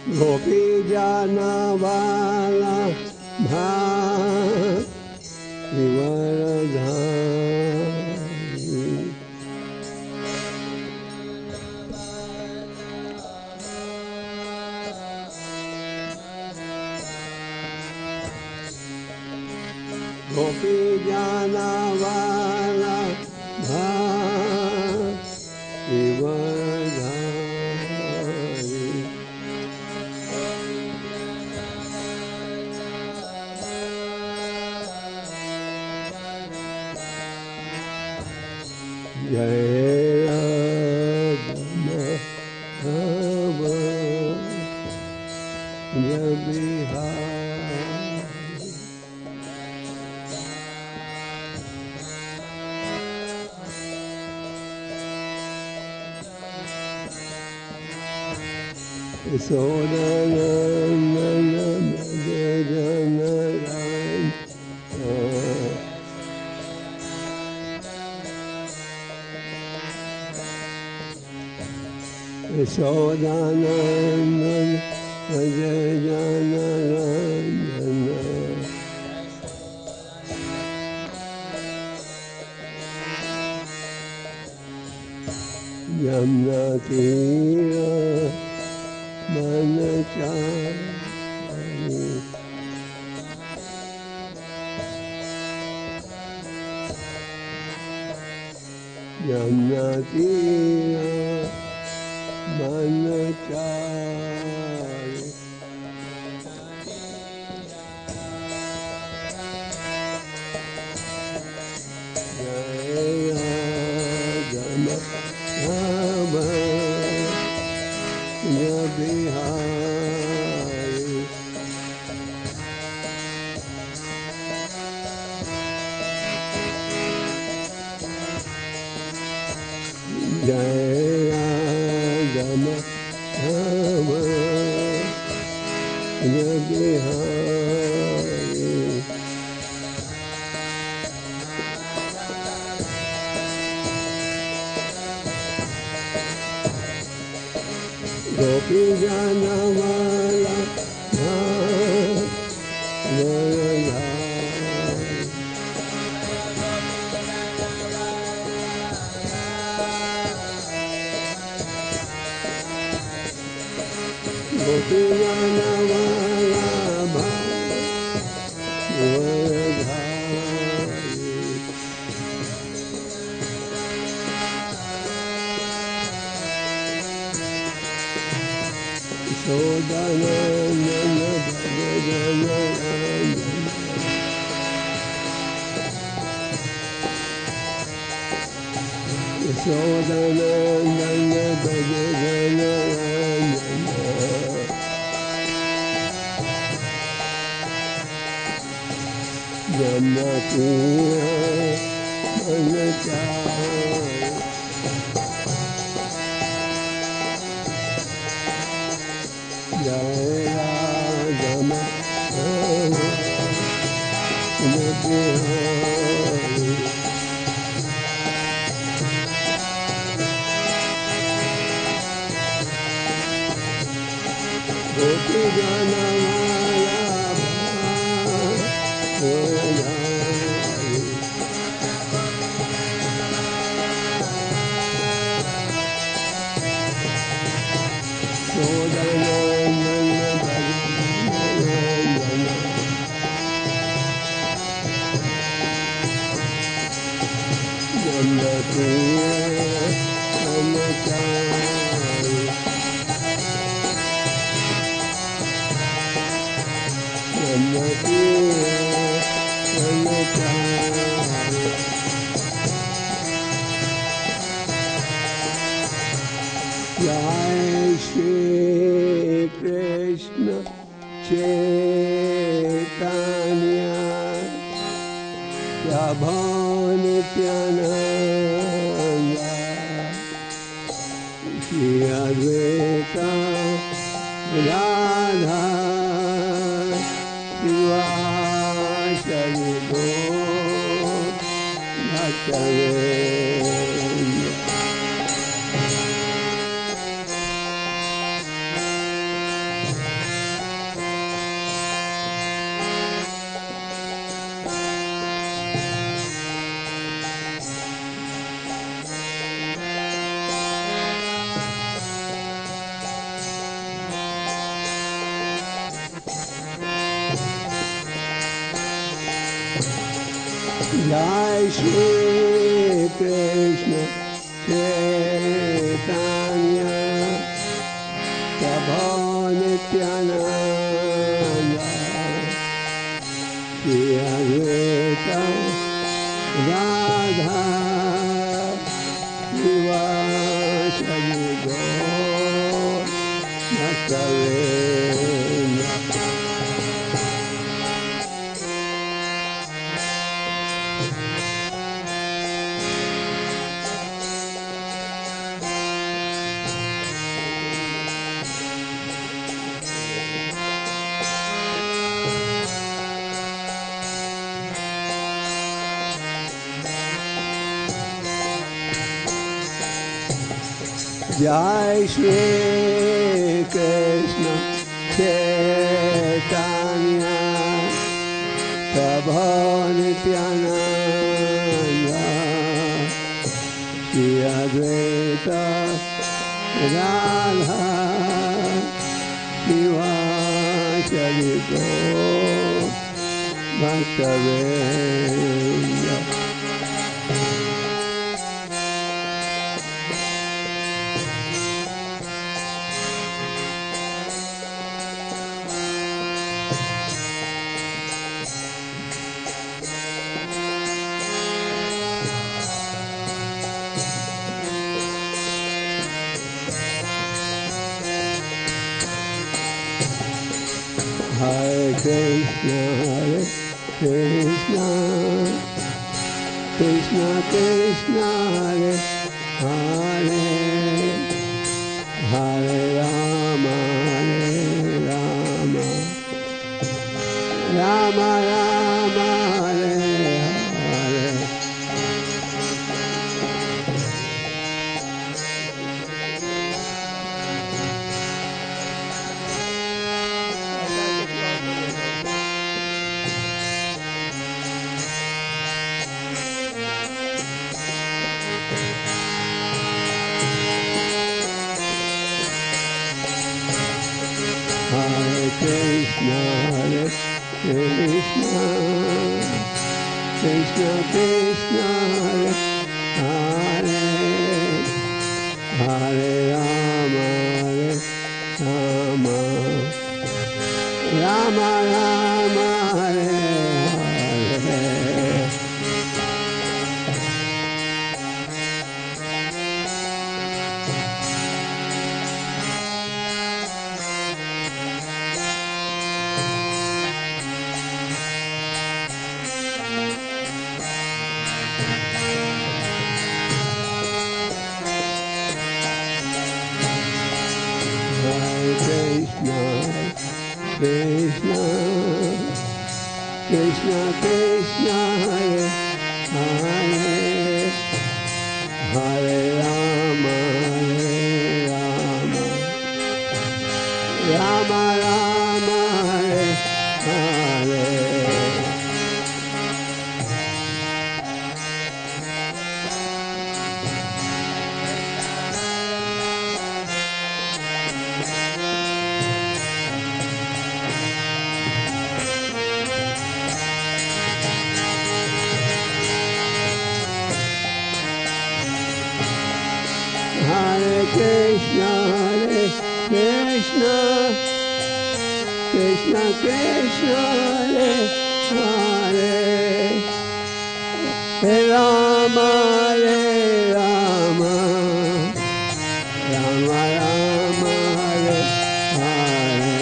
गोपी जाना वाला भाई वरधारी। गोपी जाना वाला भाई वरधारी। जय राम राम जय बिहारी। यशोदानंदन जय जनराम। यशोदानंदन जय जनरंजन। यमुना तीर बनचारी। यमुना तीर बनचारी। जय राम राम जय बिहारी। जय राम राम जय बिहारी। गोपी जाना वाला वरधारी। गोपी जाना वाला वरधारी। यशोदानंदन जय जनरंजन। यशोदानंदन जय जनरंजन। यमुना तीर बनचारी। जय राम राम जय बिहारी। गोपी जाना वाला वरधारी। यशोदानंदन जय जनरंजन। यमुना तीर बनचारी। यमुना तीर बनचारी। जय श्री कृष्ण चैतन्य प्रभु नित्यानंद। श्री अद्वैत राधा शिवासरि गौर भक्तवृंद। जय श्री कृष्ण चैतन्य प्रभु नित्यानंद श्री अद्वैत राधा शिवासदि गौर भक्तवृंद। जय श्री कृष्ण चैतन्य प्रभु नित्यानंद श्री अद्वैत राधा शिवासदि गौर भक्तवृंद। Hare Krishna, Krishna, Krishna Krishna, Hare Hare, Hare Rama, Rama Rama, Hare Hare. Hare Krishna, Hare Krishna, Krishna Krishna, Hare Hare, Hare Rama, Rama Rama, Hare Hare. Krishna, Krishna Krishna, Hare Hare, Hare Rama, Rama Rama, Hare Hare. Hare Krishna, Krishna, Krishna Krishna, Hare Hare, Hare Rama, Rama Rama, Hare Hare.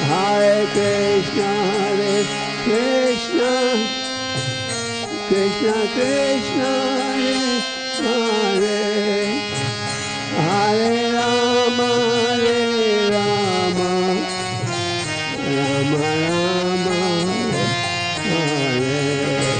Hare Krishna, Krishna, Krishna Krishna, Hare Hare, Hare Rama, Rama Rama, Hare Hare.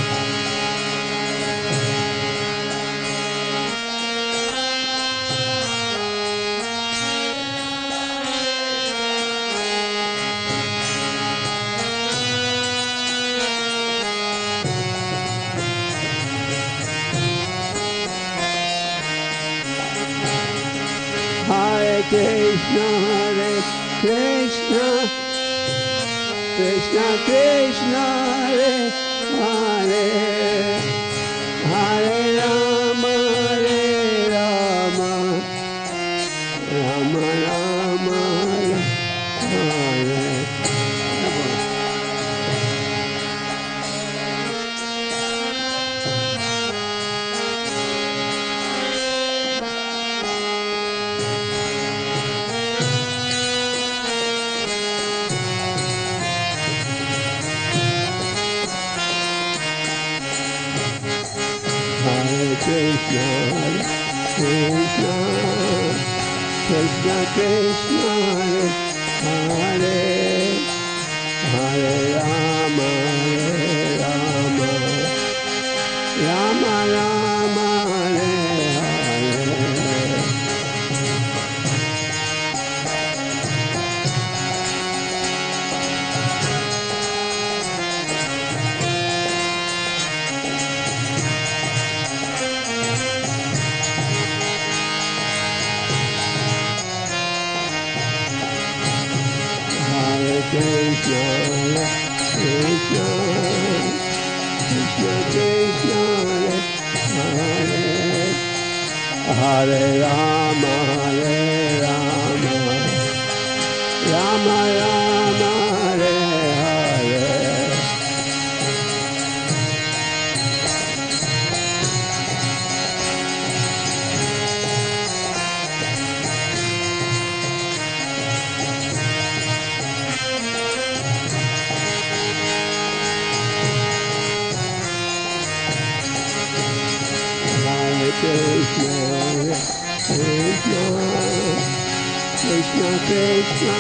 Krishna, Hare Krishna, Krishna Krishna, Hare Hare, Hare Rama, Rama Rama, Hare Hare. Krishna, Krishna, Krishna Krishna, Hare Hare, Rama, Rama, Rama Rama, Hare Hare. Krishna, Krishna, Krishna Krishna, Hare Hare, Rama, Rama, Rama Rama, Hare Hare. Krishna, Krishna, Krishna Krishna,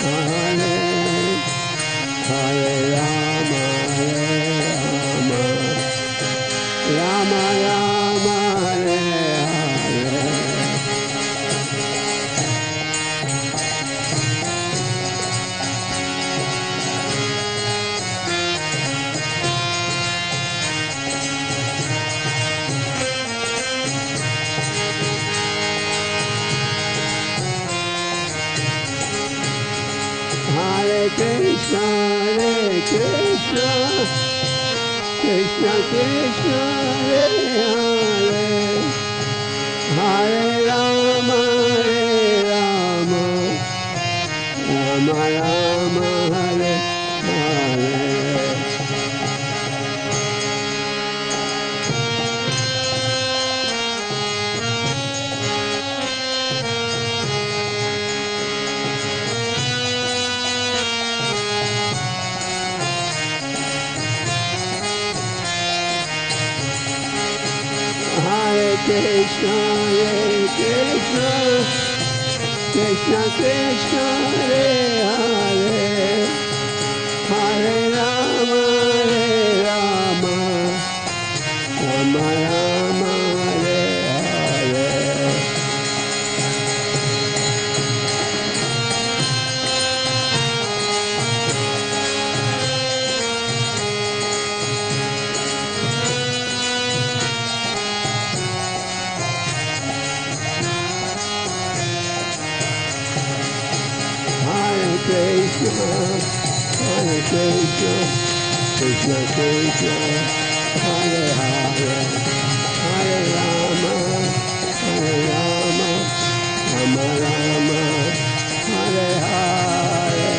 Hare Hare, Hare Rama, Rama, Rama Rama, Hare Hare. Hare Krishna, Krishna Krishna, Hare Hare, Hare Rama, Rama, Rama Rama, Hare Hare. Hare Krishna, Krishna, Krishna Krishna, Hare Hare, Hare Rama, Rama, Rama Rama, Hare Hare. Hare Krishna, Krishna Krishna, Hare Hare, Hare Rama, Rama Rama, Hare Hare.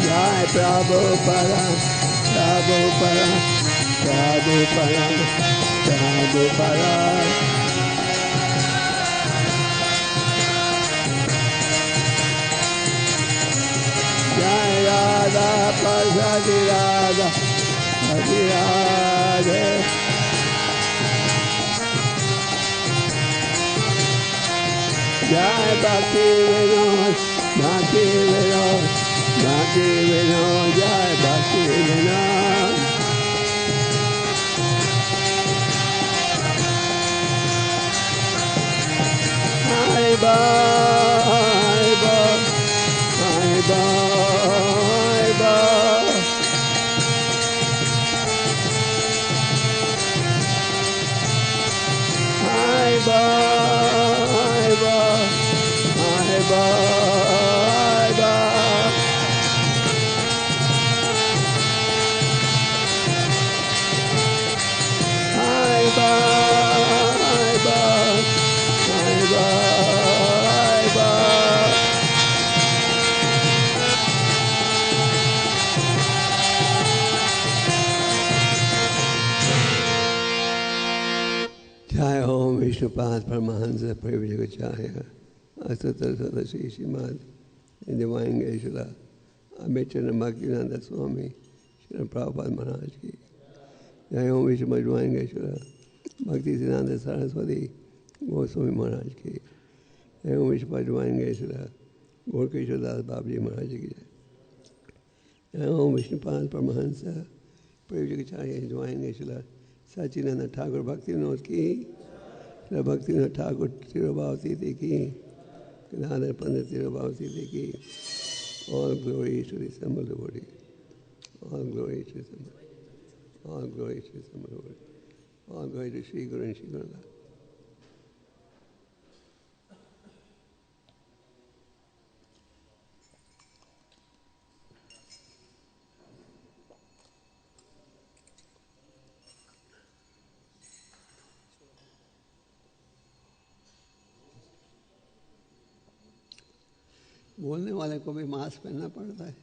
Jai Prabhupada, Prabhupada, Prabhupada, Prabhupada. Jai Radha, Prasadi Radha, Hare Radhe. Jai Bhakti Vinod, Bhakti Vinod, Bhakti Vinod, Jai Bhakti Vinod. Hare Bol, Hare Bol, Vishnupada Paramahansa Parivajagacharya Asatar Sadashri Srimad in Divine Geshala Abhichandra Bhaktivedanta Swami Srila Prabhupada Maharaj Ki Jai Om Vishnu Divine Geshala Bhakti Siddhanta Saraswati Goswami Maharaj Ki Jai Om Vishnu Divine Geshala Gaur Kishore Das Babaji Maharaj Ki Jai Om Vishnupada Paramahansa Parivajagacharya Divine Geshala Sachinanda Thakur Bhakti Vinod Ki Srila Bhakti Vinod Thakur Tirobhavati Ki Gadadhar Pandit Tirobhavati Ki. All glory to the assembled devotee. All glory to the assembled. All glory to the assembled devotee. All glory to Sri Guru and Sri Guru. बोलने वाले को भी mask पहनना पड़ता है।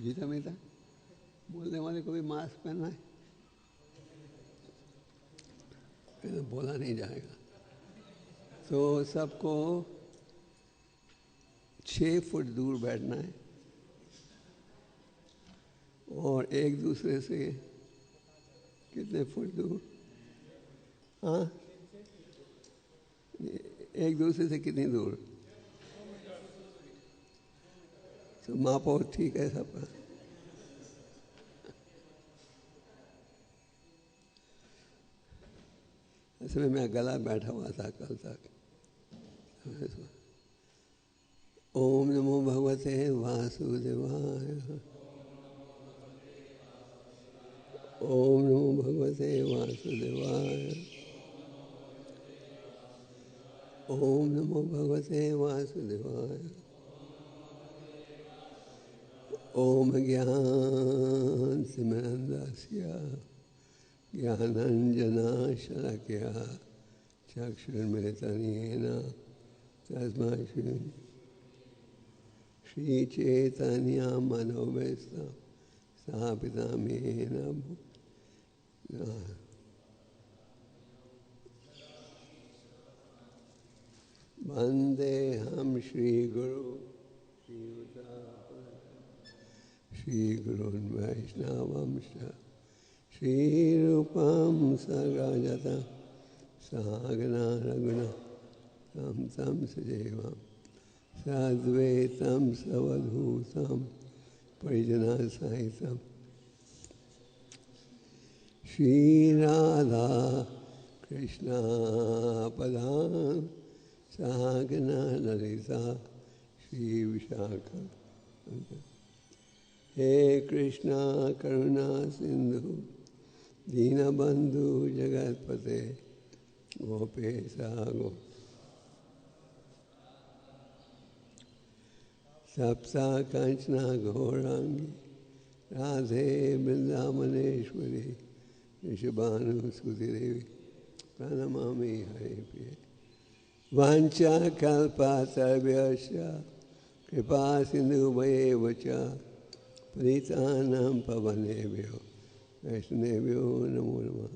जीता मीता बोलने वाले को भी मास्क पहनना है, तो बोला नहीं जाएगा। तो सबको 6 फुट दूर बैठना है और एक दूसरे से कितने फुट दूर? हाँ, एक दूसरे से कितनी दूर? तो मापो, ठीक है सबका। इसमें मैं गला बैठा हुआ था कल तक। ओम नमो भगवते वासुदेवाय। ओम नमो भगवते वासुदेवाय। ओम नमो भगवते वासुदेवाय। ओम ज्ञान सिमरन्दास्य ज्ञानाञ्जनाशलाकया चक्षुर्मिलितं तस्मै श्रीचैतन्यमनोभीष्टं स्थापितं येन वन्देऽहं श्रीगुरु श्रीगुरून् वैष्णवंश्च श्रीरूपं सगजतं सहगना रघुनाथं तं सजीवं सद्वैतं सवधूतं परिजनसहितं श्रीराधा कृष्ण पदां सहगना ललिता श्रीविशाखा। हे कृष्णा करुणा सिंधु दीनबंधु जगतपते गोपेशा गो सप्ता कंचना घोरांगी राधे वृंदावनेश्वरी ऋषभानुसुति देवी प्रणमामि हरिप्रिये। वाञ्छा कल्पतरुभ्यश्च कृपा सिन्धुभ्येव च पतितानां पावनेभ्यो वैष्णवेभ्यो नमो नमः।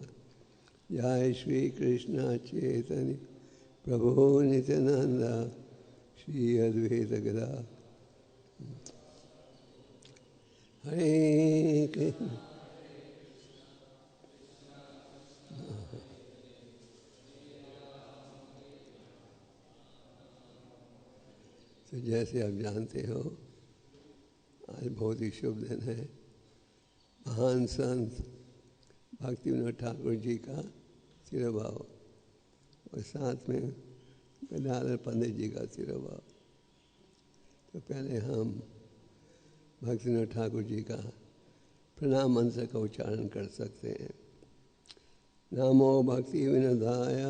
जय श्री कृष्ण चैतन्य प्रभु नित्यानंद श्री अद्वैत गदा हरे कृष्ण। तो जैसे आप जानते हो, आज बहुत ही शुभ दिन है। महान संत भक्ति विनोद ठाकुर जी का तिरुभाव और साथ में गदाधर पंडित जी का तिरुभाव। तो पहले हम भक्ति विनोद ठाकुर जी का प्रणाम मंत्र का उच्चारण कर सकते हैं। नमो भक्ति विनोदाय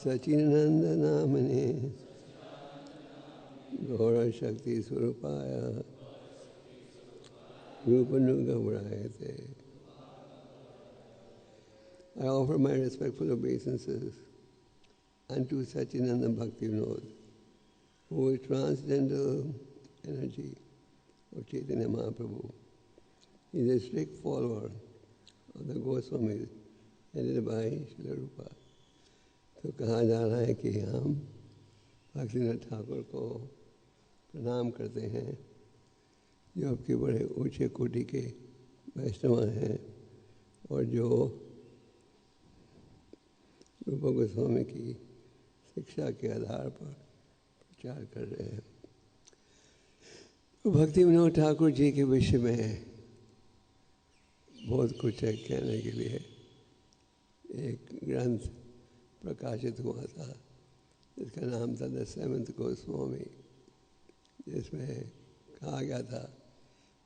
सचिनंद नामने गौर शक्ति स्वरूपाय रूपनुगव्रायते। I offer my respectful obeisances unto Sachinanda Bhakti Vinod, who is transcendental energy of Chaitanya Mahaprabhu, He is a strict follower of the Goswamis headed by Srila Rupa. तो कहा जा रहा है कि हम भक्तिनाथ ठाकुर को प्रणाम करते हैं जो आपके बड़े ऊंचे कोटि के वैष्णव हैं और जो रूपा गोस्वामी की शिक्षा के आधार पर प्रचार कर रहे हैं। भक्ति विनोद ठाकुर जी के विषय में बहुत कुछ है कहने के लिए। एक ग्रंथ प्रकाशित हुआ था जिसका नाम था द सेवंथ गोस्वामी, जिसमें कहा गया था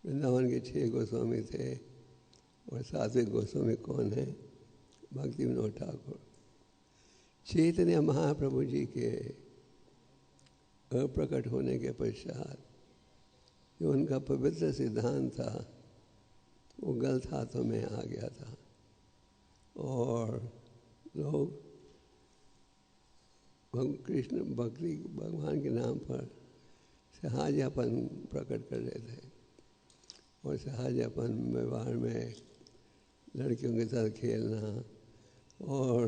वृंदावन के 6 गोस्वामी थे और 7वें गोस्वामी कौन है? भक्ति विनोद ठाकुर। चैतन्य महाप्रभु जी के अप्रकट होने के पश्चात जो उनका पवित्र सिद्धांत था वो गलत हाथों में आ गया था और लोग कृष्ण भक्ति भगवान के नाम पर सहाजापन प्रकट कर रहे थे और सहाजापन व्यवहार में लड़कियों के साथ खेलना और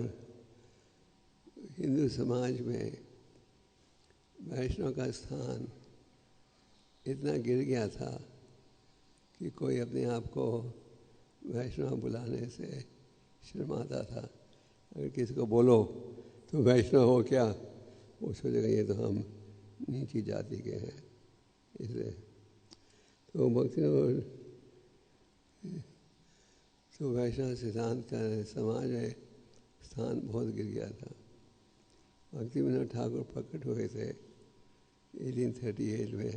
हिंदू समाज में वैष्णव का स्थान इतना गिर गया था कि कोई अपने आप को वैष्णव बुलाने से शर्माता था। अगर किसी को बोलो तो वैष्णव हो क्या, वो सोचेगा ये तो हम नीची जाति के हैं। इसलिए तो भक्ति तो वैष्णव सिद्धांत का समाज में स्थान बहुत गिर गया था। भक्ति विनोद ठाकुर प्रकट हुए थे 1838 में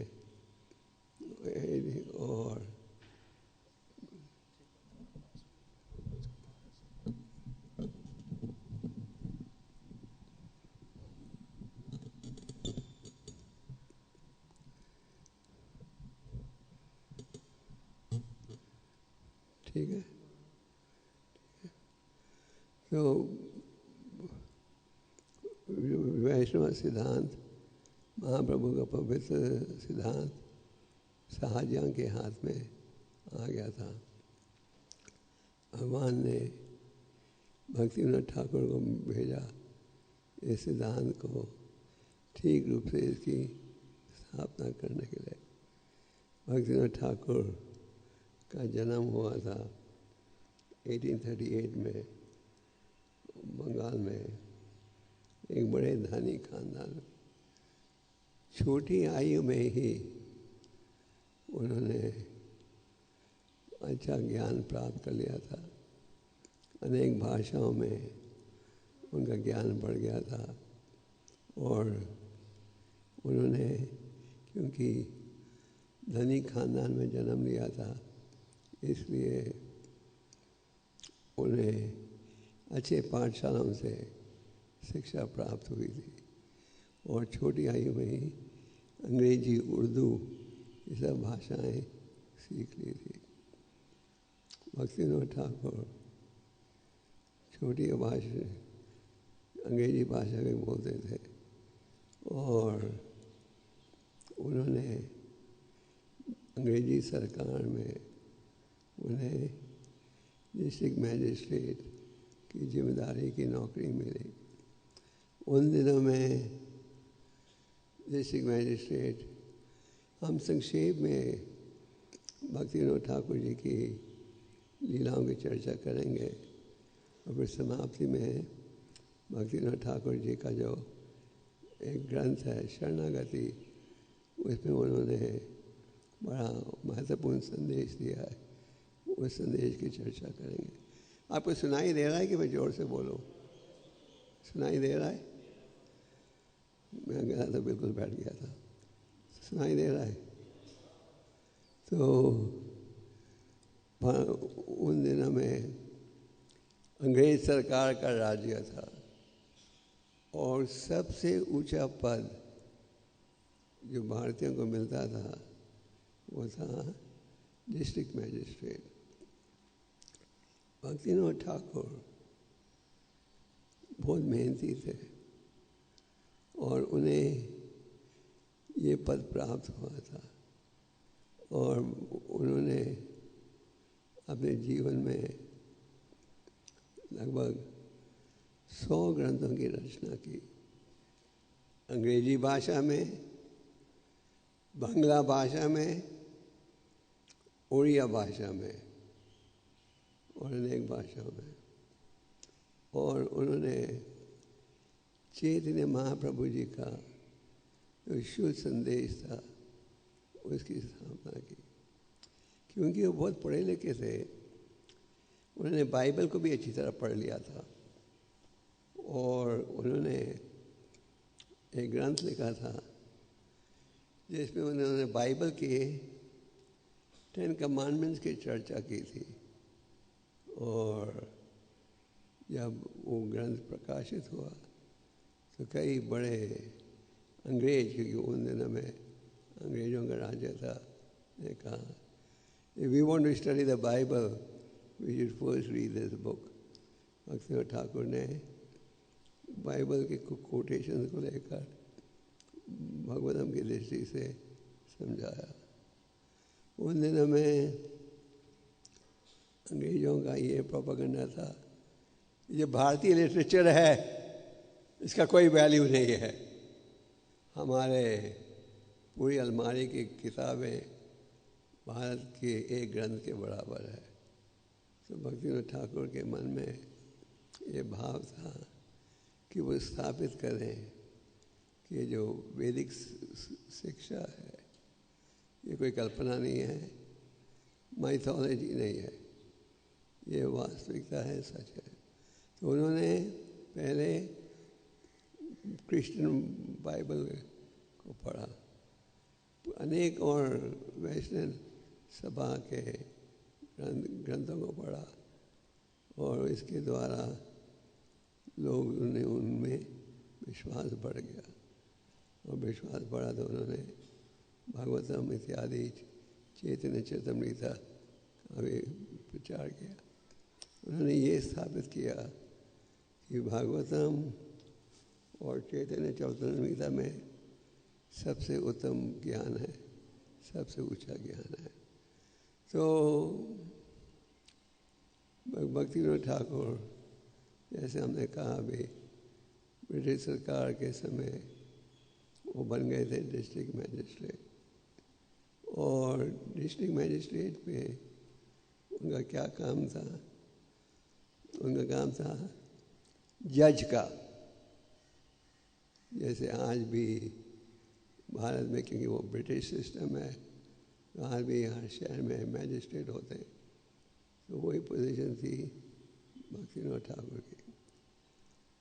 और ठीक है। तो वैष्णव सिद्धांत महाप्रभु का पवित्र सिद्धांत शाहजहां के हाथ में आ गया था। भगवान ने भक्ति विनोद ठाकुर को भेजा इस सिद्धांत को ठीक रूप से इसकी स्थापना करने के लिए। भक्ति विनोद ठाकुर का जन्म हुआ था 1838 में बंगाल में एक बड़े धनी खानदान में। छोटी आयु में ही उन्होंने अच्छा ज्ञान प्राप्त कर लिया था। अनेक भाषाओं में उनका ज्ञान बढ़ गया था और उन्होंने क्योंकि धनी खानदान में जन्म लिया था इसलिए उन्हें अच्छे पाठशालाओं से शिक्षा प्राप्त हुई थी और छोटी आयु में ही अंग्रेजी उर्दू ये सब भाषाएं सीख ली थी। भक्ति विनोद ठाकुर छोटी भाषा अंग्रेजी भाषा में बोलते थे और उन्होंने अंग्रेजी सरकार में उन्हें डिस्ट्रिक्ट मैजिस्ट्रेट की जिम्मेदारी की नौकरी मिली। उन दिनों में डिस्ट्रिक्ट मैजिस्ट्रेट, हम संक्षेप में भक्ति विनोद ठाकुर जी की लीलाओं की चर्चा करेंगे और फिर समाप्ति में भक्ति विनोद ठाकुर जी का जो एक ग्रंथ है शरणागति, उसमें उन्होंने बड़ा महत्वपूर्ण संदेश दिया है, उस संदेश की चर्चा करेंगे। आपको सुनाई दे रहा है कि मैं जोर से बोलूं? सुनाई दे रहा है? मैं गया तो बिल्कुल बैठ गया था। सुनाई दे रहा है? तो उन दिनों में अंग्रेज सरकार का राज्य था और सबसे ऊंचा पद जो भारतीयों को मिलता था वो था डिस्ट्रिक्ट मैजिस्ट्रेट। भक्ति विनोद ठाकुर बहुत मेहनती थे और उन्हें ये पद प्राप्त हुआ था और उन्होंने अपने जीवन में लगभग 100 ग्रंथों की रचना की। अंग्रेजी भाषा में, बांग्ला भाषा में, उड़िया भाषा में और अनेक भाषाओं में। और उन्होंने चैतन्य महाप्रभु जी का जो शुद्ध संदेश था उसकी स्थापना की। क्योंकि वो बहुत पढ़े लिखे थे, उन्होंने बाइबल को भी अच्छी तरह पढ़ लिया था और उन्होंने एक ग्रंथ लिखा था जिसमें उन्होंने बाइबल के 10 कमांडमेंट्स की चर्चा की थी। और जब वो ग्रंथ प्रकाशित हुआ तो कई बड़े अंग्रेज, क्योंकि उन दिनों में अंग्रेज़ों का राज्य था, ने कहा if we want to study the Bible we should first read this book। Bhaktinath Thakur ने बाइबल के कोटेशन को लेकर भगवतम की दृष्टि से समझाया। उन दिनों में अंग्रेज़ों का ये प्रोपेगेंडा था, ये भारतीय लिटरेचर है, इसका कोई वैल्यू नहीं है, हमारे पूरी अलमारी की किताबें भारत के एक ग्रंथ के बराबर है। तो भक्तिनाथ ठाकुर के मन में ये भाव था कि वो स्थापित करें कि जो वैदिक शिक्षा है ये कोई कल्पना नहीं है, माइथोलॉजी नहीं है, ये वास्तविकता है, सच है। तो उन्होंने पहले क्रिश्चियन बाइबल को पढ़ा, अनेक और वैष्णव सभा के ग्रंथों को पढ़ा और इसके द्वारा उनमें विश्वास बढ़ गया। और विश्वास बढ़ा तो उन्होंने भागवतम इत्यादि चैतन्य चरितमृत का भी प्रचार किया। उन्होंने ये स्थापित किया कि भागवतम और चैतन्य चरितमृत में सबसे उत्तम ज्ञान है, सबसे ऊंचा ज्ञान है। तो भक्तिनाथ ठाकुर, जैसे हमने कहा अभी, ब्रिटिश सरकार के समय वो बन गए थे डिस्ट्रिक्ट मैजिस्ट्रेट। और डिस्ट्रिक्ट मैजिस्ट्रेट में उनका क्या काम था? उनका काम था जज का। जैसे आज भी भारत में, क्योंकि वो ब्रिटिश सिस्टम है, तो आज भी हर शहर में मैजिस्ट्रेट होते हैं, तो वही पोजीशन थी भक्तिनाथ ठाकुर की।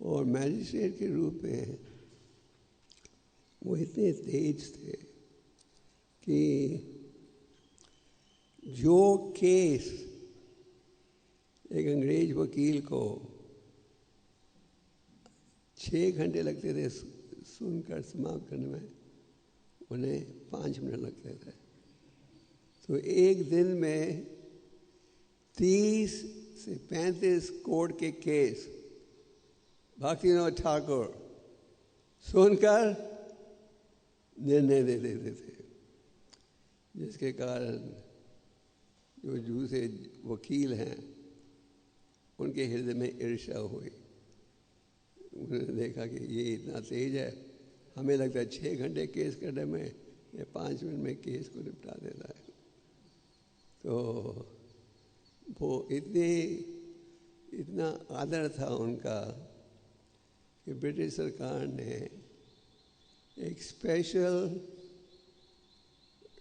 और मैजिस्ट्रेट के रूप में वो इतने तेज थे कि जो केस एक अंग्रेज वकील को 6 घंटे लगते थे सुनकर समाप्त करने में, उन्हें 5 मिनट लगते थे। तो एक दिन में 30 से 35 कोर्ट के केस भक्तिनाथ ठाकुर सुनकर निर्णय दे देते थे, जिसके कारण जो दूसरे वकील हैं उनके हृदय में ईर्ष्या हुई। उन्होंने देखा कि ये इतना तेज है, हमें लगता है 6 घंटे केस करने में, ये 5 मिनट में केस को निपटा देता है। तो वो इतना आदर था उनका कि ब्रिटिश सरकार ने एक स्पेशल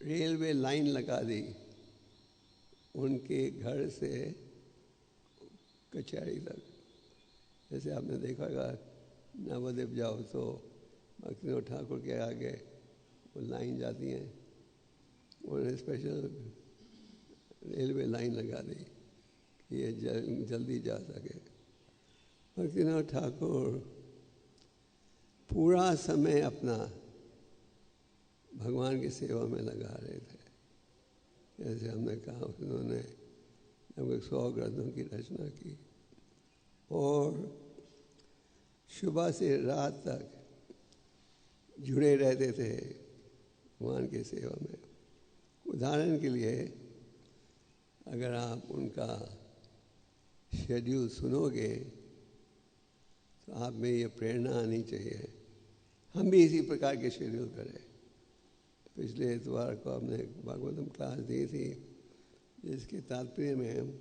रेलवे लाइन लगा दी उनके घर से कचहरी तक। जैसे आपने देखा होगा नवद्वीप जाओ तो भक्तिनाथ ठाकुर के आगे वो लाइन जाती हैं, उन्होंने स्पेशल रेलवे लाइन लगा दी कि ये जल्दी जा सके। भक्तिनाथ ठाकुर पूरा समय अपना भगवान की सेवा में लगा रहे थे। जैसे हमने कहा, उन्होंने लगभग 100 ग्रंथों की रचना की और सुबह से रात तक जुड़े रहते थे भगवान की सेवा में। उदाहरण के लिए अगर आप उनका शेड्यूल सुनोगे तो आप में ये प्रेरणा आनी चाहिए हम भी इसी प्रकार के शेड्यूल करें। पिछले इतवार को हमने भागवतम क्लास दी थी, जिसके तात्पर्य में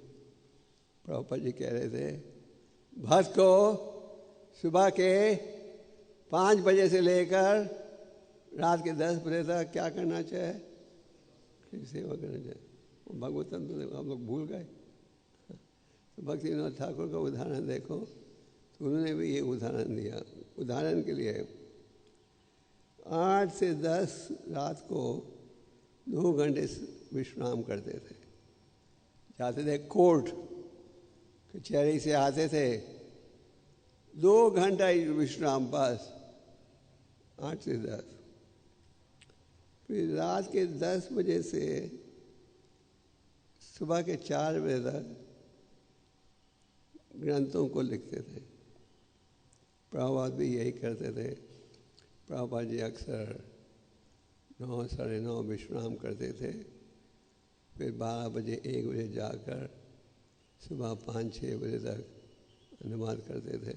प्रभुपाद जी कह रहे थे भक्त को सुबह के 5 बजे से लेकर रात के 10 बजे तक क्या करना चाहिए? सेवा करना चाहिए। भागवतम तो हम लोग भूल गए। तो भक्तिनाथ ठाकुर का उदाहरण देखो, तो उन्होंने भी ये उदाहरण दिया। उदाहरण के लिए 8 से 10 रात को 2 घंटे विश्राम करते थे। जाते थे कोर्ट, कचहरी से आते थे, 2 घंटा विश्राम बस, 8 से 10। फिर रात के 10 बजे से सुबह के 4 बजे तक ग्रंथों को लिखते थे। प्रभुपाद भी यही करते थे। प्रभुपाद जी अक्सर 9, साढ़े 9 विश्राम करते थे, फिर 12 बजे 1 बजे जाकर सुबह 5-6 बजे तक अनुवाद करते थे,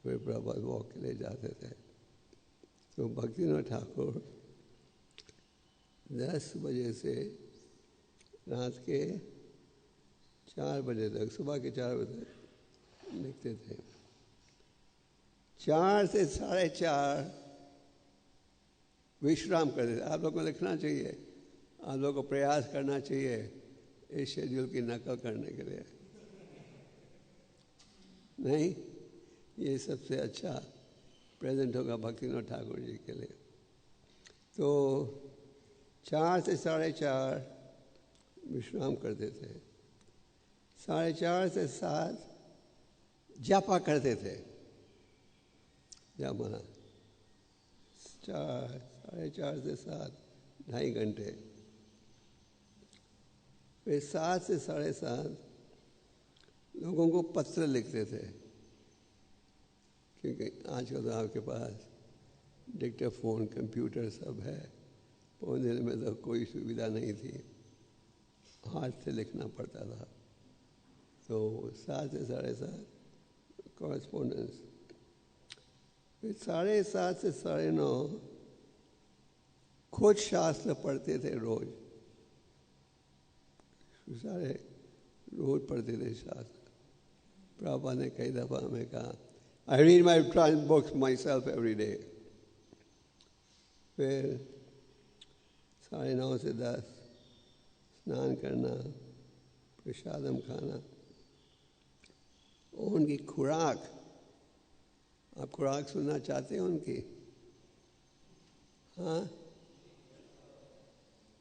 फिर प्रभुपाद वॉक के लिए जाते थे। तो भक्तिनाथ ठाकुर 10 बजे से रात के 4 बजे तक, सुबह के 4 बजे तक लिखते थे। 4 से 4:30 विश्राम करते थे। आप लोग को लिखना चाहिए, आप लोग को प्रयास करना चाहिए इस शेड्यूल की नकल करने के लिए। नहीं, ये सबसे अच्छा प्रेजेंट होगा भक्तिनाथ ठाकुर जी के लिए। तो 4 से 4:30 विश्राम करते थे। 4:30 से 7 जापा करते थे। जापा 4:30 से 7, 2.5 घंटे। फिर 7 से 7:30 लोगों को पत्र लिखते थे, क्योंकि आजकल तो आपके पास डिक्टाफोन, कंप्यूटर सब है। पहुँचने में तो कोई सुविधा नहीं थी, हाथ से लिखना पड़ता था। तो 7 से 7:30 कॉरेस्पोंडेंस। फिर 7:30 से 9:30 खुद शास्त्र पढ़ते थे। रोज पढ़ते थे शास्त्र। प्रभुपाद ने कई दफ़ा हमें कहा, I read my books my self every day. फिर 9:30 से 10 स्नान करना, प्रसादम खाना। और उनकी खुराक, आप खुराक सुनना चाहते हो उनकी? हाँ,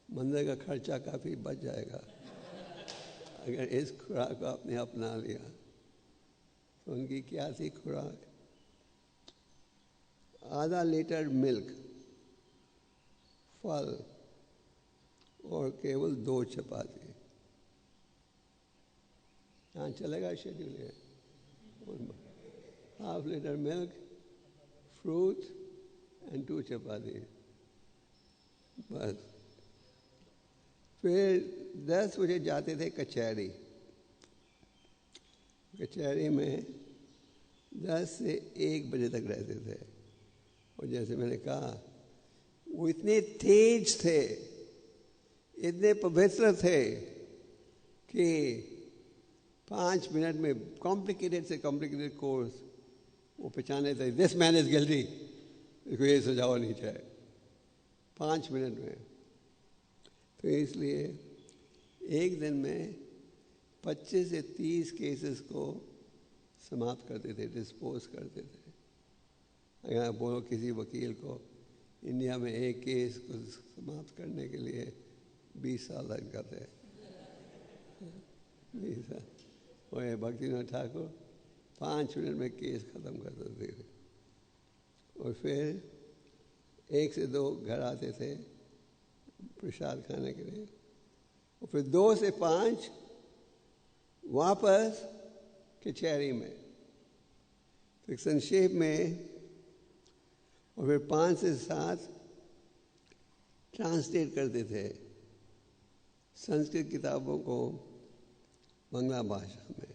मंदिर का खर्चा काफ़ी बच जाएगा अगर इस खुराक को आपने अपना लिया। तो उनकी क्या थी खुराक? आधा लीटर मिल्क, फल और केवल 2 चपाती। यहाँ चलेगा शेड्यूल है। Half litre milk, fruit and 2 चपाती बस। फिर 10 बजे जाते थे कचहरी। कचहरी में 10 से 1 बजे तक रहते थे। और जैसे मैंने कहा, वो इतने तेज थे, इतने पवित्र थे कि 5 मिनट में कॉम्प्लिकेटेड से कॉम्प्लिकेटेड कोर्स वो पहचाने थे। दिस मैन इज गिल्टी, इसको ये सजा होनी चाहिए 5 मिनट में। तो इसलिए एक दिन में 25 से 30 केसेस को समाप्त करते थे, डिस्पोज करते थे। अगर आप बोलो किसी वकील को इंडिया में एक केस को समाप्त करने के लिए 20 साल लग जाते हैं। 20 साल। और भक्तिनाथ ठाकुर 5 मिनट में केस ख़त्म कर देते थे। और फिर 1 से 2 घर आते थे प्रसाद खाने के लिए। और फिर 2 से 5 वापस कचहरी में। तो संक्षेप में। और फिर 5 से 7 ट्रांसलेट करते थे संस्कृत किताबों को बांग्ला भाषा में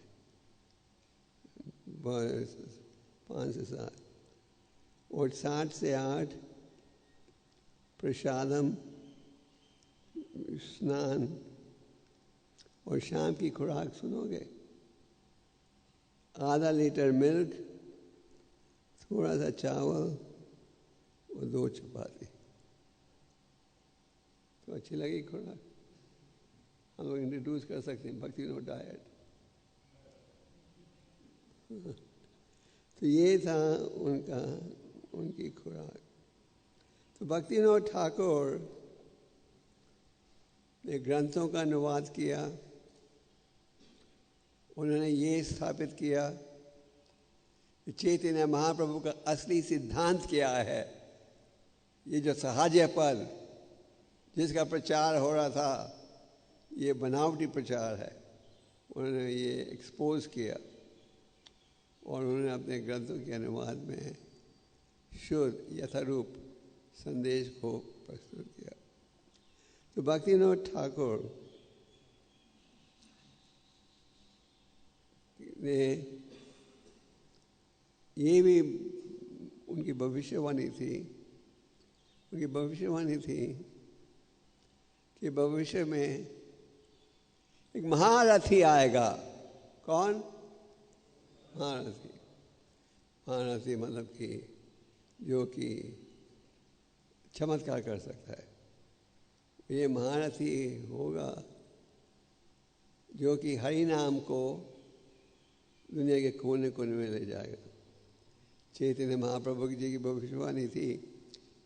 5 से 7 और 7 से 8 प्रसादम, स्नान और शाम की खुराक सुनोगे। आधा लीटर मिल्क, थोड़ा सा चावल और 2 चपाती। तो अच्छी लगी खुराक? हम लोग इंट्रोड्यूस कर सकते हैं भक्तिविनोद डाइट। तो ये था उनकी खुराक। तो भक्तिविनोद ठाकुर ने ग्रंथों का अनुवाद किया। उन्होंने ये स्थापित किया कि चैतन्य महाप्रभु का असली सिद्धांत क्या है। ये जो सहाज्य पद जिसका प्रचार हो रहा था, ये बनावटी प्रचार है। उन्होंने ये एक्सपोज किया और उन्होंने अपने ग्रंथों के अनुवाद में शुद्ध यथारूप संदेश को प्रस्तुत किया। तो भक्तिविनोद ठाकुर ने ये भी उनकी भविष्यवाणी थी कि भविष्य में एक महारथी आएगा। कौन? महारथी मतलब कि जो कि चमत्कार कर सकता है। ये महारथी होगा जो कि हरि नाम को दुनिया के कोने कोने में ले जाएगा। चैतन्य महाप्रभु जी की भविष्यवाणी थी,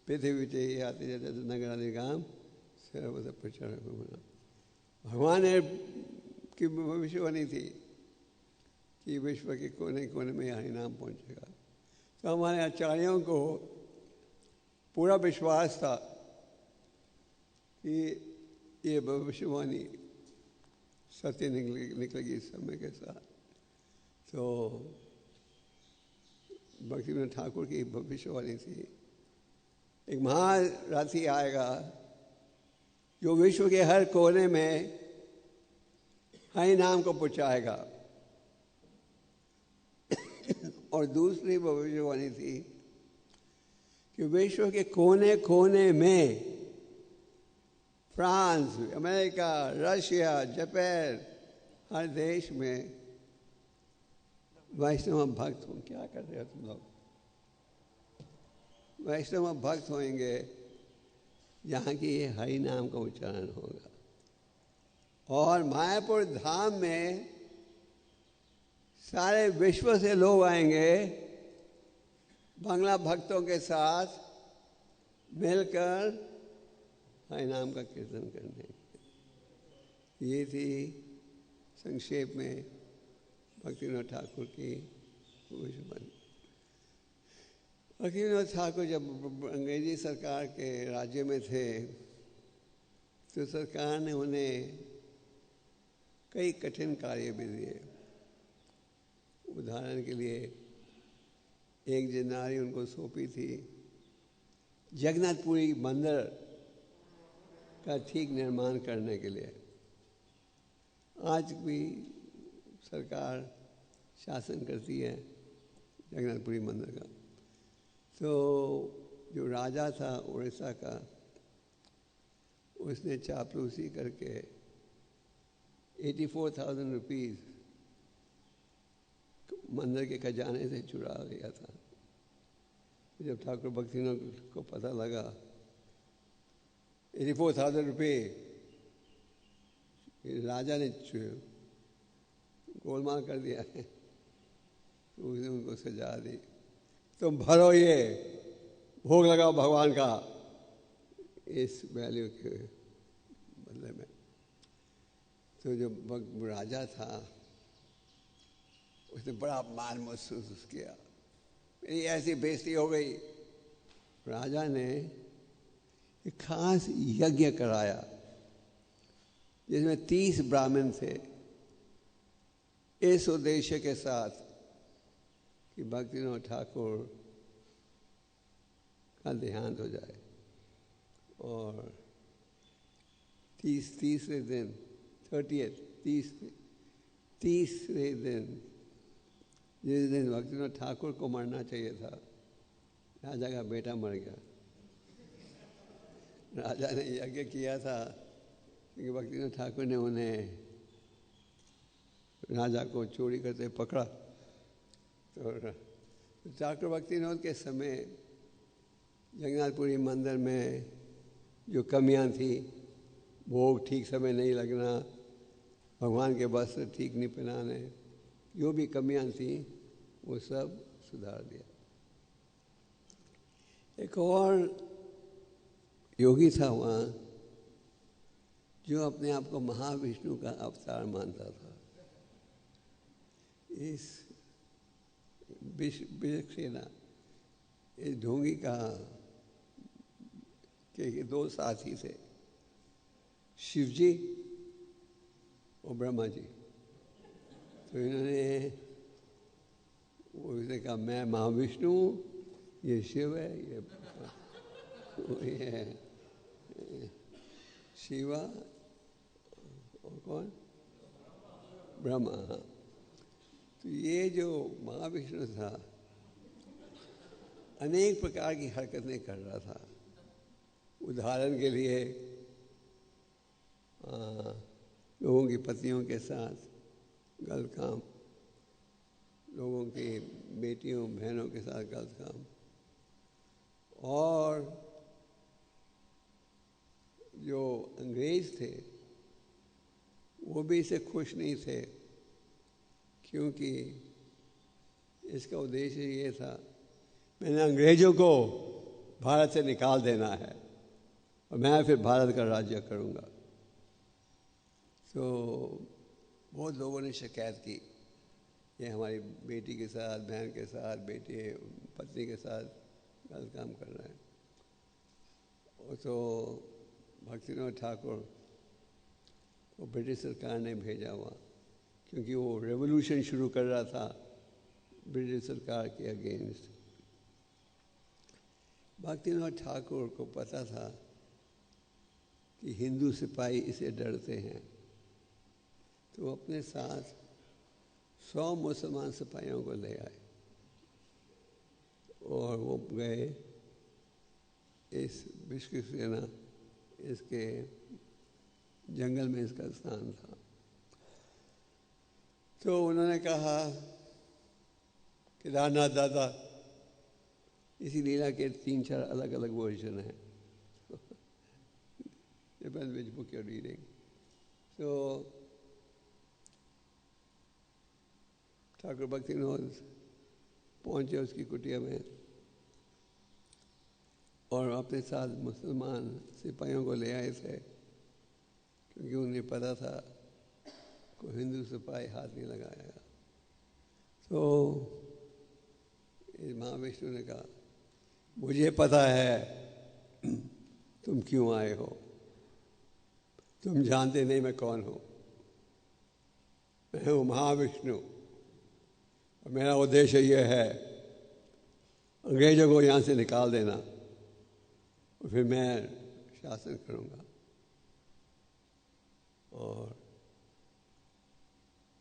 पृथ्वी ते आते जाते नगर निगाम सर्वदा प्रचार होना। भगवान की भविष्यवाणी थी कि विश्व के कोने कोने में हरि नाम पहुँचेगा। तो हमारे आचार्यों को पूरा विश्वास था कि ये भविष्यवाणी सत्य निकलेगी इस समय के साथ। तो भक्तिविनोद ठाकुर की भविष्यवाणी थी, एक महारथी आएगा जो विश्व के हर कोने में हरि नाम को पहुँचाएगा। और दूसरी भविष्यवाणी थी कि विश्व के कोने कोने में, फ्रांस, अमेरिका, रशिया, जापान, हर देश में वैष्णव भक्त हों। क्या कर रहे हो तुम लोग? वैष्णव भक्त होंगे जहाँ की हरि नाम का उच्चारण होगा। और मायापुर धाम में सारे विश्व से लोग आएंगे बांग्ला भक्तों के साथ मिलकर हरि नाम का कीर्तन करने। ये थी संक्षेप में भक्तिविनोद ठाकुर की भविष्यवाणी। भक्तिविनोद ठाकुर जब अंग्रेजी सरकार के राज्य में थे तो सरकार ने उन्हें कई कठिन कार्य भी दिए। उदाहरण के लिए एक जिम्मेदारी उनको सौंपी थी जगन्नाथपुरी मंदिर का ठीक निर्माण करने के लिए। आज भी सरकार शासन करती है जगन्नाथपुरी मंदिर का। तो जो राजा था उड़ीसा का, उसने चापलूसी करके 84,000 रुपीज़ मंदिर के खजाने से चुरा लिया था। जब ठाकुर भक्तिविनोद को पता लगा 84,000 रुपये राजा ने गोलमाल कर दिया है, तो उसने उनको सजा दी, तुम भरो ये, भोग लगाओ भगवान का, इस वैल्यू के बदले में। तो जो राजा था उसने बड़ा अपमान महसूस किया, मेरी ऐसी बेइज्जती हो गई। राजा ने एक खास यज्ञ कराया जिसमें 30 ब्राह्मण थे, इस उद्देश्य के साथ कि भक्तिविनोद ठाकुर का देहांत हो जाए। और तीसरे दिन 30वें दिन जिस दिन भक्तिनाथ ठाकुर को मरना चाहिए था, राजा का बेटा मर गया। राजा ने यज्ञ किया था क्योंकि भक्तिनाथ ठाकुर ने उन्हें, राजा को चोरी करते पकड़ा। तो ठाकुर भक्तिनाथ के समय जगन्नाथपुरी मंदिर में जो कमियां थी, भोग ठीक समय नहीं लगना, भगवान के वस्त्र ठीक नहीं पहनाने, जो भी कमियां थी वो सब सुधार दिया। एक और योगी था वहाँ जो अपने आप को महाविष्णु का अवतार मानता था। इस विषसेना, इस ढोंगी का के दो साथी थे, शिव जी और ब्रह्मा जी। तो इन्होंने उसने कहा मैं महाविष्णु, ये शिव है, ये शिवा और कौन, ब्रह्मा। तो ये जो महाविष्णु था अनेक प्रकार की हरकतें कर रहा था। उदाहरण के लिए लोगों की पत्नियों के साथ गलत काम, लोगों की बेटियों बहनों के साथ गलत काम, और जो अंग्रेज थे वो भी इससे खुश नहीं थे, क्योंकि इसका उद्देश्य ये था मैंने अंग्रेजों को भारत से निकाल देना है और मैं फिर भारत का राज्य करूँगा। तो बहुत लोगों ने शिकायत की, ये हमारी बेटी के साथ, बहन के साथ, बेटी पत्नी के साथ गलत काम कर रहे हैं। तो भक्तिनाथ ठाकुर को ब्रिटिश सरकार ने भेजा हुआ, क्योंकि वो रेवोल्यूशन शुरू कर रहा था ब्रिटिश सरकार के अगेंस्ट। भक्तिनाथ ठाकुर को पता था कि हिंदू सिपाही इसे डरते हैं, तो अपने साथ 100 मुसलमान सिपाहियों को ले आए और वो गए इस विषसेना, इसके जंगल में इसका स्थान था। तो उन्होंने कहा केदारनाथ दादा, इसी लीला के 3-4 अलग अलग वर्जन हैं, depends which book you're reading. So Thakur Bhaktinath पहुंचे उसकी कुटिया में और अपने साथ मुसलमान सिपाहियों को ले आए थे, क्योंकि उन्हें पता था कोई हिंदू सिपाही हाथ नहीं लगाएगा। तो महाविष्णु ने कहा मुझे पता है तुम क्यों आए हो, तुम जानते नहीं मैं कौन हूँ। मैं हूँ महाविष्णु और मेरा उद्देश्य ये है अंग्रेजों को यहाँ से निकाल देना और फिर मैं शासन करूँगा। और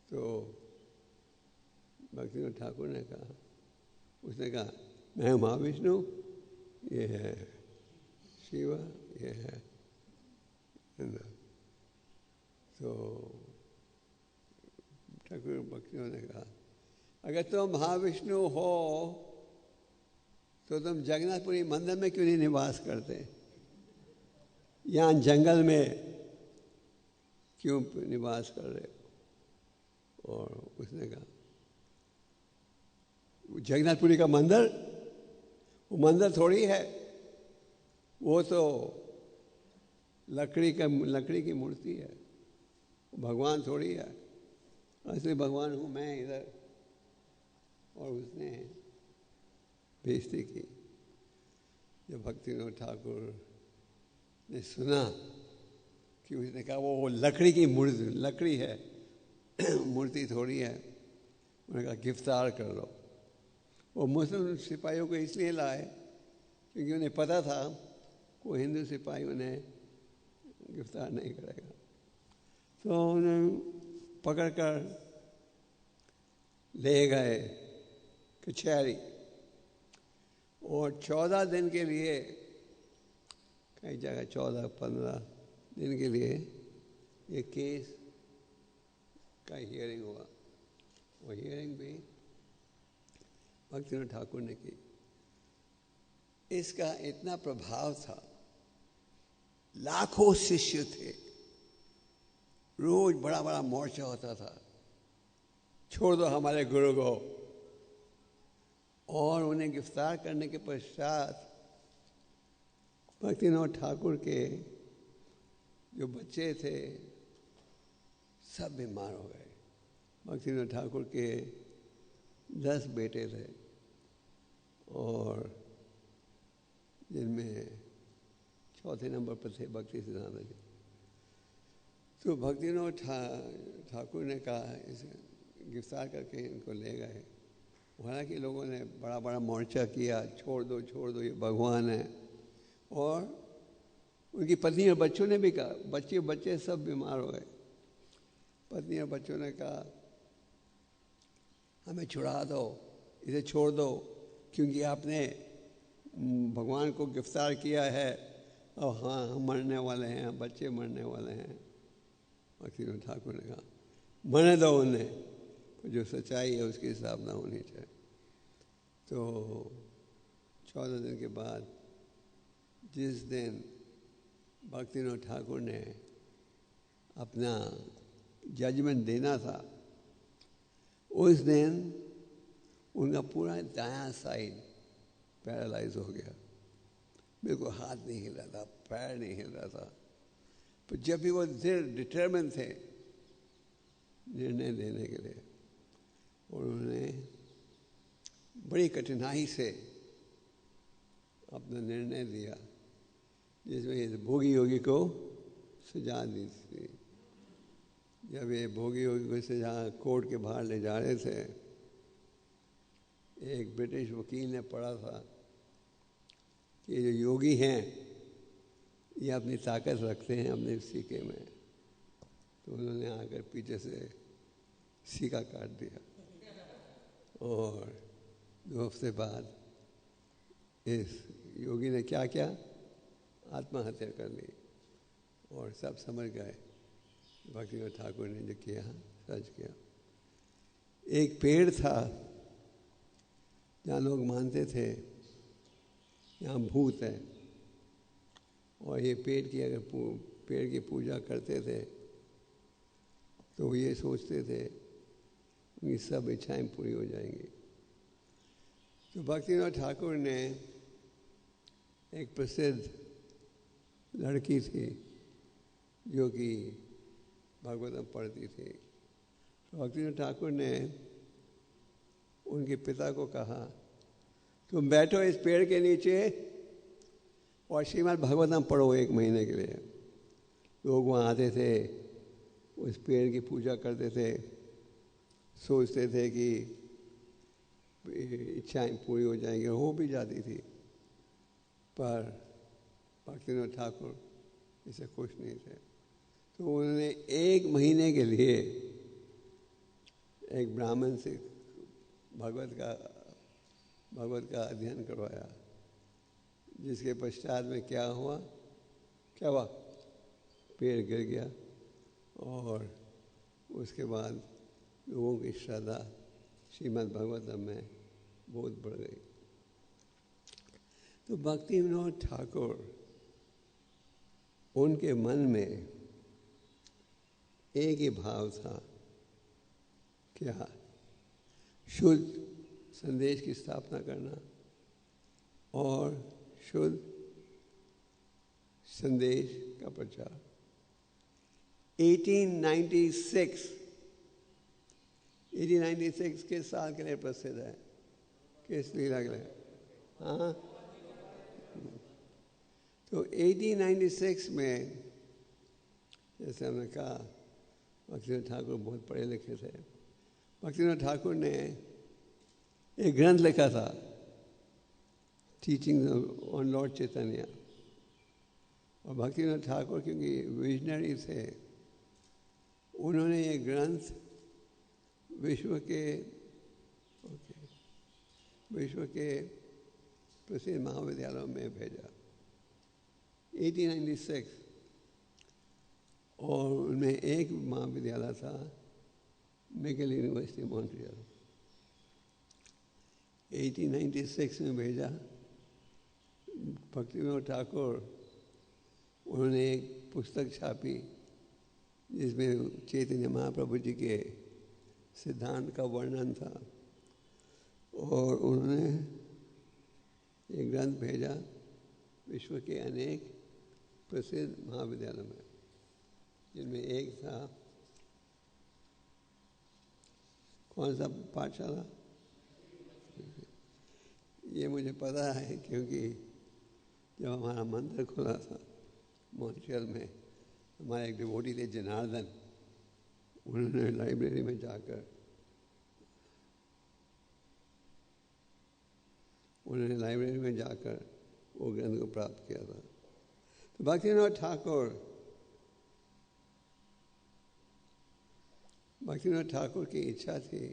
तो भक्तिनाथ ठाकुर ने कहा, उसने कहा मैं हूँ महाविष्णु, ये है शिवा, ये है। तो ठाकुर भक्तिनाथ ने कहा अगर तुम महाविष्णु हो तो तुम जगन्नाथपुरी मंदिर में क्यों नहीं निवास करते, यहाँ जंगल में क्यों निवास कर रहे हो। और उसने कहा जगन्नाथपुरी का मंदिर, वो मंदिर थोड़ी है, वो तो लकड़ी की मूर्ति है, भगवान थोड़ी है। असली भगवान हूँ मैं इधर। और उसने बेइज्जती की। जब भक्तिनाथ ठाकुर ने सुना कि उसने कहा वो लकड़ी की मूर्ति, लकड़ी है मूर्ति थोड़ी है, उन्होंने कहा गिरफ्तार कर लो। वो मुस्लिम सिपाहियों को इसलिए लाए क्योंकि उन्हें पता था वो हिंदू सिपाही उन्हें गिरफ्तार नहीं करेगा। तो उन्हें पकड़कर ले गए कचहरी और 14 दिन के लिए, कई जगह 14-15 दिन के लिए ये केस का हियरिंग हुआ। वो हियरिंग भी भक्तिनाथ ठाकुर ने की। इसका इतना प्रभाव था, लाखों शिष्य थे, रोज बड़ा बड़ा मोर्चा होता था, छोड़ दो हमारे गुरु को। और उन्हें गिरफ्तार करने के पश्चात भक्तिनाथ ठाकुर के जो बच्चे थे सब बीमार हो गए। भक्तिनाथ ठाकुर के 10 बेटे थे और जिनमें चौथे नंबर पर थे भक्ति सिद्धांत जी। तो भक्तिनाथ ठाकुर ने कहा इसे गिरफ्तार करके इनको ले गए। हालांकि लोगों ने बड़ा बड़ा मोर्चा किया, छोड़ दो ये भगवान है। और उनकी पत्नी और बच्चों ने भी कहा, बच्चे सब बीमार हो गए। पत्नी और बच्चों ने कहा हमें छुड़ा दो, इसे छोड़ दो, क्योंकि आपने भगवान को गिरफ्तार किया है और हाँ हम मरने वाले हैं, बच्चे मरने वाले हैं। भक्तिनाथ ठाकुर ने कहा मरने दो उन्हें, जो सच्चाई है उसकी स्थापना होनी चाहिए। तो 14 दिन के बाद जिस दिन भक्तिनाथ ठाकुर ने अपना जजमेंट देना था, उस दिन उनका पूरा दायां साइड पैरालाइज हो गया। बिल्कुल हाथ नहीं हिल रहा था, पैर नहीं हिल रहा था। पर जब भी वो डिटरमिन थे निर्णय लेने के लिए, और उन्होंने बड़ी कठिनाई से अपना निर्णय दिया, जिसमें भोगी योगी को सजा दी थी। जब ये भोगी योगी को सजा कोर्ट के बाहर ले जा रहे थे, एक ब्रिटिश वकील ने पढ़ा था कि ये जो योगी हैं ये अपनी ताकत रखते हैं अपने सीके में। तो उन्होंने आकर पीछे से सीका काट दिया और 2 हफ्ते बाद इस योगी ने क्या किया, आत्महत्या कर ली। और सब समझ गए भक्तिनाथ ठाकुर ने जो किया सच किया। एक पेड़ था जहाँ लोग मानते थे यहाँ भूत है, और ये पेड़ की पूजा करते थे तो ये सोचते थे उनकी सब इच्छाएं पूरी हो जाएंगी। तो भक्तिनाथ ठाकुर ने एक प्रसिद्ध लड़की थी जो कि भागवतम पढ़ती थी। तो भक्तिनाथ ठाकुर ने उनके पिता को कहा तुम बैठो इस पेड़ के नीचे और श्रीमद् भागवतम पढ़ो 1 महीने के लिए। लोग वहाँ आते थे, उस पेड़ की पूजा करते थे, सोचते थे कि इच्छाएं पूरी हो जाएंगी, हो भी जाती थी। पर भक्तिनाथ ठाकुर इससे खुश नहीं थे। तो उन्होंने 1 महीने के लिए एक ब्राह्मण से भगवत का अध्ययन करवाया, जिसके पश्चात में क्या हुआ, पेड़ गिर गया और उसके बाद लोगों की श्रद्धा श्रीमद् भागवतम में बहुत बढ़ गई। तो भक्तिनाथ ठाकुर, उनके मन में एक ही भाव था, क्या, शुद्ध संदेश की स्थापना करना और शुद्ध संदेश का प्रचार। 1896 के साल के लिए प्रसिद्ध है, किस लीला के लिए? हाँ, तो 1896 में, जैसे हमने कहा, भक्तिनाथ ठाकुर बहुत पढ़े लिखे थे। भक्तिनाथ ठाकुर ने एक ग्रंथ लिखा था, टीचिंग ऑन लॉर्ड चैतन्य। और भक्तिनाथ ठाकुर क्योंकि विजनरी थे, उन्होंने ये ग्रंथ विश्व के प्रसिद्ध महाविद्यालयों में भेजा 1896। और उनमें एक महाविद्यालय था मिकेल यूनिवर्सिटी मॉन्ट्रियल। 1896 में भेजा। भक्तिविनोद ठाकुर उन्होंने एक पुस्तक छापी जिसमें चैतन्य महाप्रभु जी के सिद्धांत का वर्णन था, और उन्होंने एक ग्रंथ भेजा विश्व के अनेक प्रसिद्ध महाविद्यालयों में, जिनमें एक था कौन सा पाठशाला, ये मुझे पता है क्योंकि जब हमारा मंदिर खुला था मॉन्ट्रियल में, हमारे एक डिवोटी थे जनार्दन, उन्होंने लाइब्रेरी में जाकर वो ग्रंथ को प्राप्त किया था। तो भक्तिनाथ ठाकुर की इच्छा थी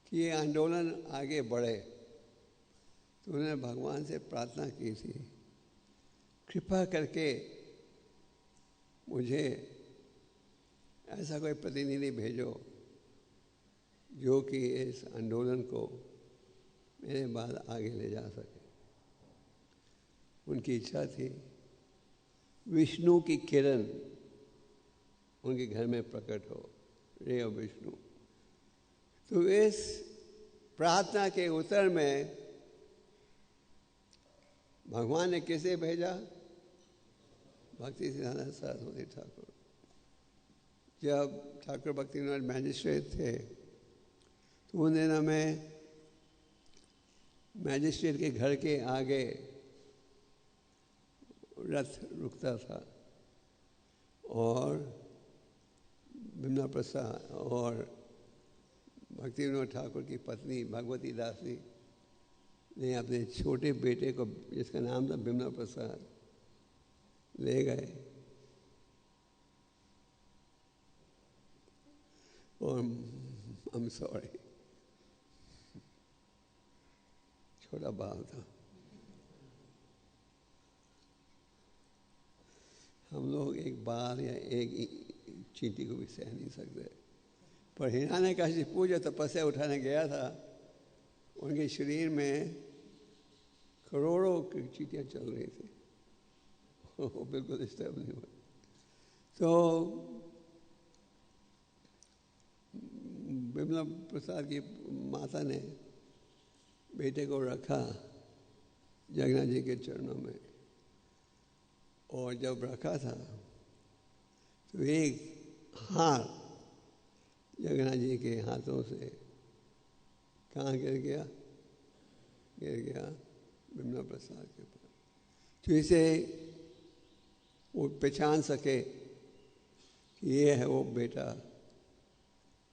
कि ये आंदोलन आगे बढ़े, तो उन्होंने भगवान से प्रार्थना की थी, कृपा करके मुझे ऐसा कोई प्रतिनिधि भेजो जो कि इस आंदोलन को मेरे बाद आगे ले जा सके। उनकी इच्छा थी विष्णु की किरण उनके घर में प्रकट हो, रे ऑफ विष्णु। तो इस प्रार्थना के उत्तर में भगवान ने किसे भेजा? भक्ति सिद्धांत सरस्वती ठाकुर। जब ठाकुर भक्तिनाथ मैजिस्ट्रेट थे तो उन दिनों में मैजिस्ट्रेट के घर के आगे रथ रुकता था, और बिमला प्रसाद और भक्तिविनोद ठाकुर की पत्नी भगवती दासी ने अपने छोटे बेटे को, जिसका नाम था बिमला प्रसाद, ले गए और I'm sorry, छोटा बाल था। हम लोग एक बाल या एक चींटी को भी सह नहीं सकते, पर हिरण्यकशिपु जो तपस्या उठाने गया था, उनके शरीर में करोड़ों चींटियां चल रही थी, वो बिल्कुल डिस्टर्ब नहीं हुआ। तो बिमला प्रसाद की माता ने बेटे को रखा जगन्नाथ जी के चरणों में, और जब रखा था तो एक हार जगन्नाथ जी के हाथों से कहाँ गिर गया बिमला प्रसाद के ऊपर। तो इसे वो पहचान सके कि ये है वो बेटा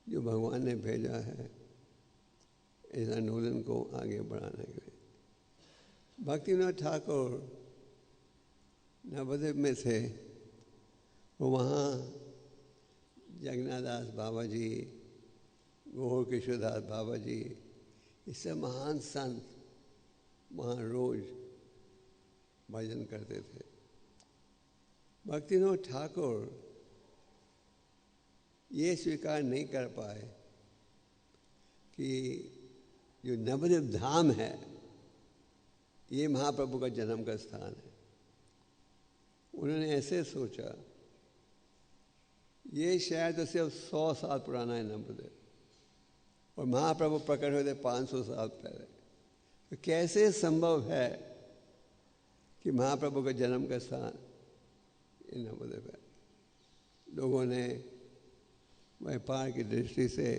जो भगवान ने भेजा है इस आंदोलन को आगे बढ़ाने के लिए। भक्तिनाथ ठाकुर नवद्वीप में थे, वो वहाँ जगन्नाथ दास बाबा जी, गौर किशोरदास बाबा जी, इससे महान संत वहाँ रोज भजन करते थे। भक्तिनाथ ठाकुर ये स्वीकार नहीं कर पाए कि जो नवद्वीप धाम है ये महाप्रभु का जन्म का स्थान है। उन्होंने ऐसे सोचा, ये शायद तो सिर्फ 100 साल पुराना है नवद्वीप, और महाप्रभु प्रकट हुए थे 500 साल पहले। तो कैसे संभव है कि महाप्रभु का जन्म का स्थान ये नवद्वीप है? लोगों ने व्यापार की दृष्टि से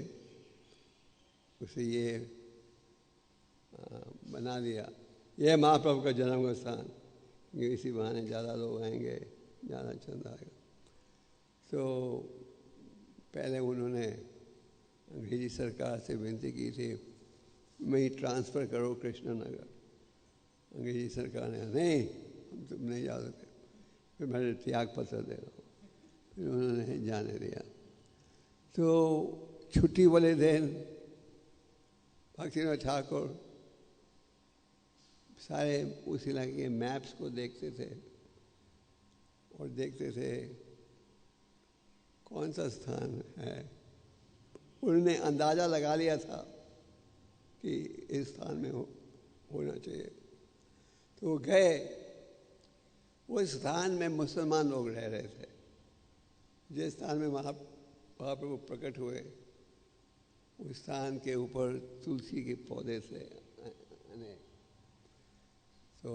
उसे ये बना दिया, ये महाप्रभु का जन्म का स्थान, इसी बहाने ज़्यादा लोग आएंगे, ज़्यादा चंदा आएगा। तो पहले उन्होंने अंग्रेजी सरकार से विनती की थी, मैं ट्रांसफ़र करो कृष्णनगर। अंग्रेजी सरकार ने नहीं, हम तुम नहीं जा सकते। फिर मैंने त्याग पत्र दे रहा हूँ, फिर उन्होंने जाने दिया। तो छुट्टी वाले दिन भक्तिनाथ ठाकुर सारे उस इलाके के मैप्स को देखते थे और देखते थे कौन सा स्थान है। उन्होंने अंदाज़ा लगा लिया था कि इस स्थान में होना चाहिए। तो वो गए, उस स्थान में मुसलमान लोग रह रहे थे। जिस स्थान में महाप्रभु प्रकट हुए उस स्थान के ऊपर तुलसी के पौधे थे अनेक। तो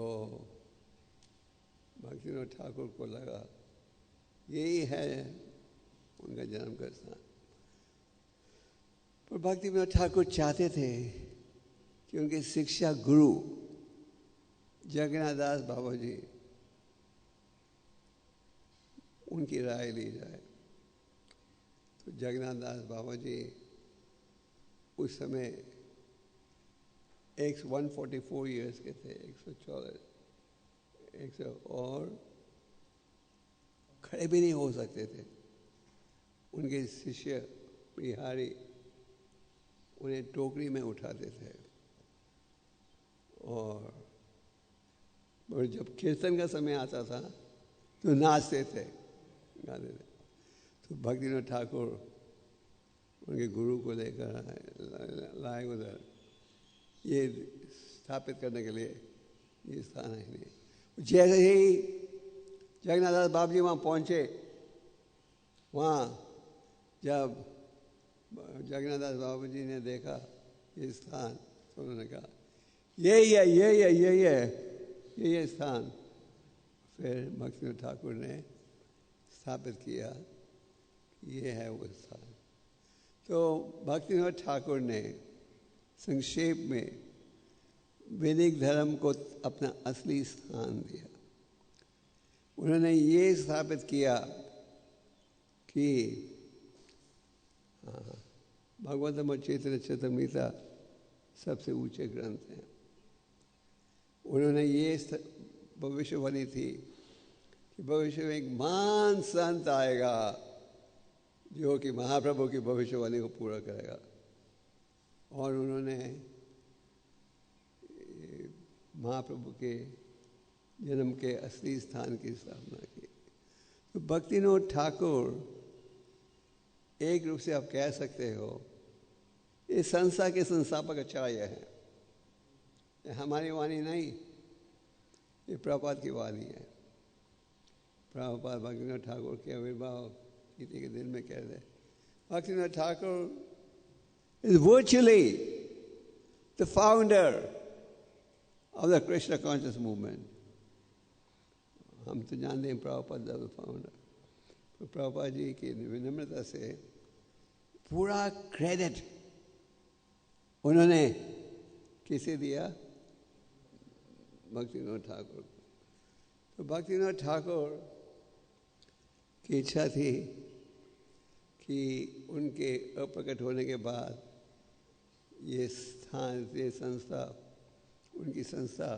भक्तिनाथ ठाकुर को लगा यही है उनका जन्म का स्थान। पर भक्तिनाथ ठाकुर चाहते थे कि उनके शिक्षा गुरु जगन्नाथ दास बाबा जी उनकी राय ली जाए। तो जगन्नाथ दास बाबा जी उस समय 144 ईयर्स के थे, 100 और खड़े भी नहीं हो सकते थे। उनके शिष्य बिहारी उन्हें टोकरी में उठाते थे और जब कीर्तन का समय आता था तो नाचते थे, गाते थे। तो भक्तिनाथ ठाकुर उनके गुरु को लेकर लाए उधर, ये स्थापित करने के लिए ये स्थान है नहीं। जैसे ही जगन्नाथ दास बाबा जी वहाँ पहुँचे, वहाँ जब जगन्नाथ दास बाबा जी ने देखा ये स्थान तो उन्होंने कहा यही है, यही है, यही है, यही है स्थान। फिर भक्तिनाथ ठाकुर ने स्थापित किया ये है वो स्थान। तो भक्तिनाथ ठाकुर ने संक्षेप में वैदिक धर्म को अपना असली स्थान दिया। उन्होंने ये स्थापित किया कि भगवतम चैतन्य चरितमृत सबसे ऊंचे ग्रंथ हैं। उन्होंने ये भविष्यवाणी थी कि भविष्य में एक महान संत आएगा जो कि महाप्रभु की भविष्यवाणी को पूरा करेगा। और उन्होंने महाप्रभु के जन्म के असली स्थान की स्थापना की। तो भक्तिनाथ ठाकुर एक रूप से आप कह सकते हो इस संस्था के संस्थापक आचार्य हैं। हमारी वाणी नहीं, ये प्रभुपाद की वाणी है। प्रभुपाद भक्तिनाथ ठाकुर के आविर्भाव तिथि के दिन में कह रहे Bhaktinath Thakur is virtually the founder of the Krishna conscious movement. हम तो जानते हैं प्रभुपाद द फाउंडर। तो प्रभुपाद जी की विनम्रता से पूरा क्रेडिट उन्होंने किसे दिया? भक्तिनाथ ठाकुर। तो भक्तिनाथ ठाकुर की इच्छा थी कि उनके अप्रकट होने के बाद ये स्थान, ये संस्था, उनकी संस्था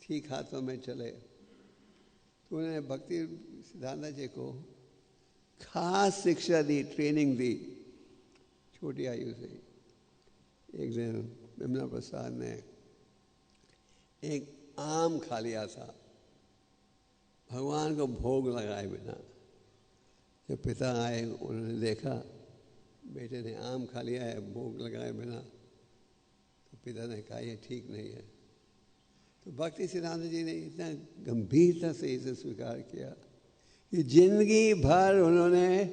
ठीक हाथों में चले। तो उन्होंने भक्ति सिद्धांत जी को खास शिक्षा दी, ट्रेनिंग दी छोटी आयु से। एक दिन विमला प्रसाद ने एक आम खा लिया था भगवान को भोग लगाए बिना। जब पिता आए उन्होंने देखा बेटे ने आम खा लिया है भोग लगाए बिना, तो पिता ने कहा ये ठीक नहीं है। तो भक्ति सिद्धांत जी ने इतना गंभीरता से इसे स्वीकार किया कि जिंदगी भर उन्होंने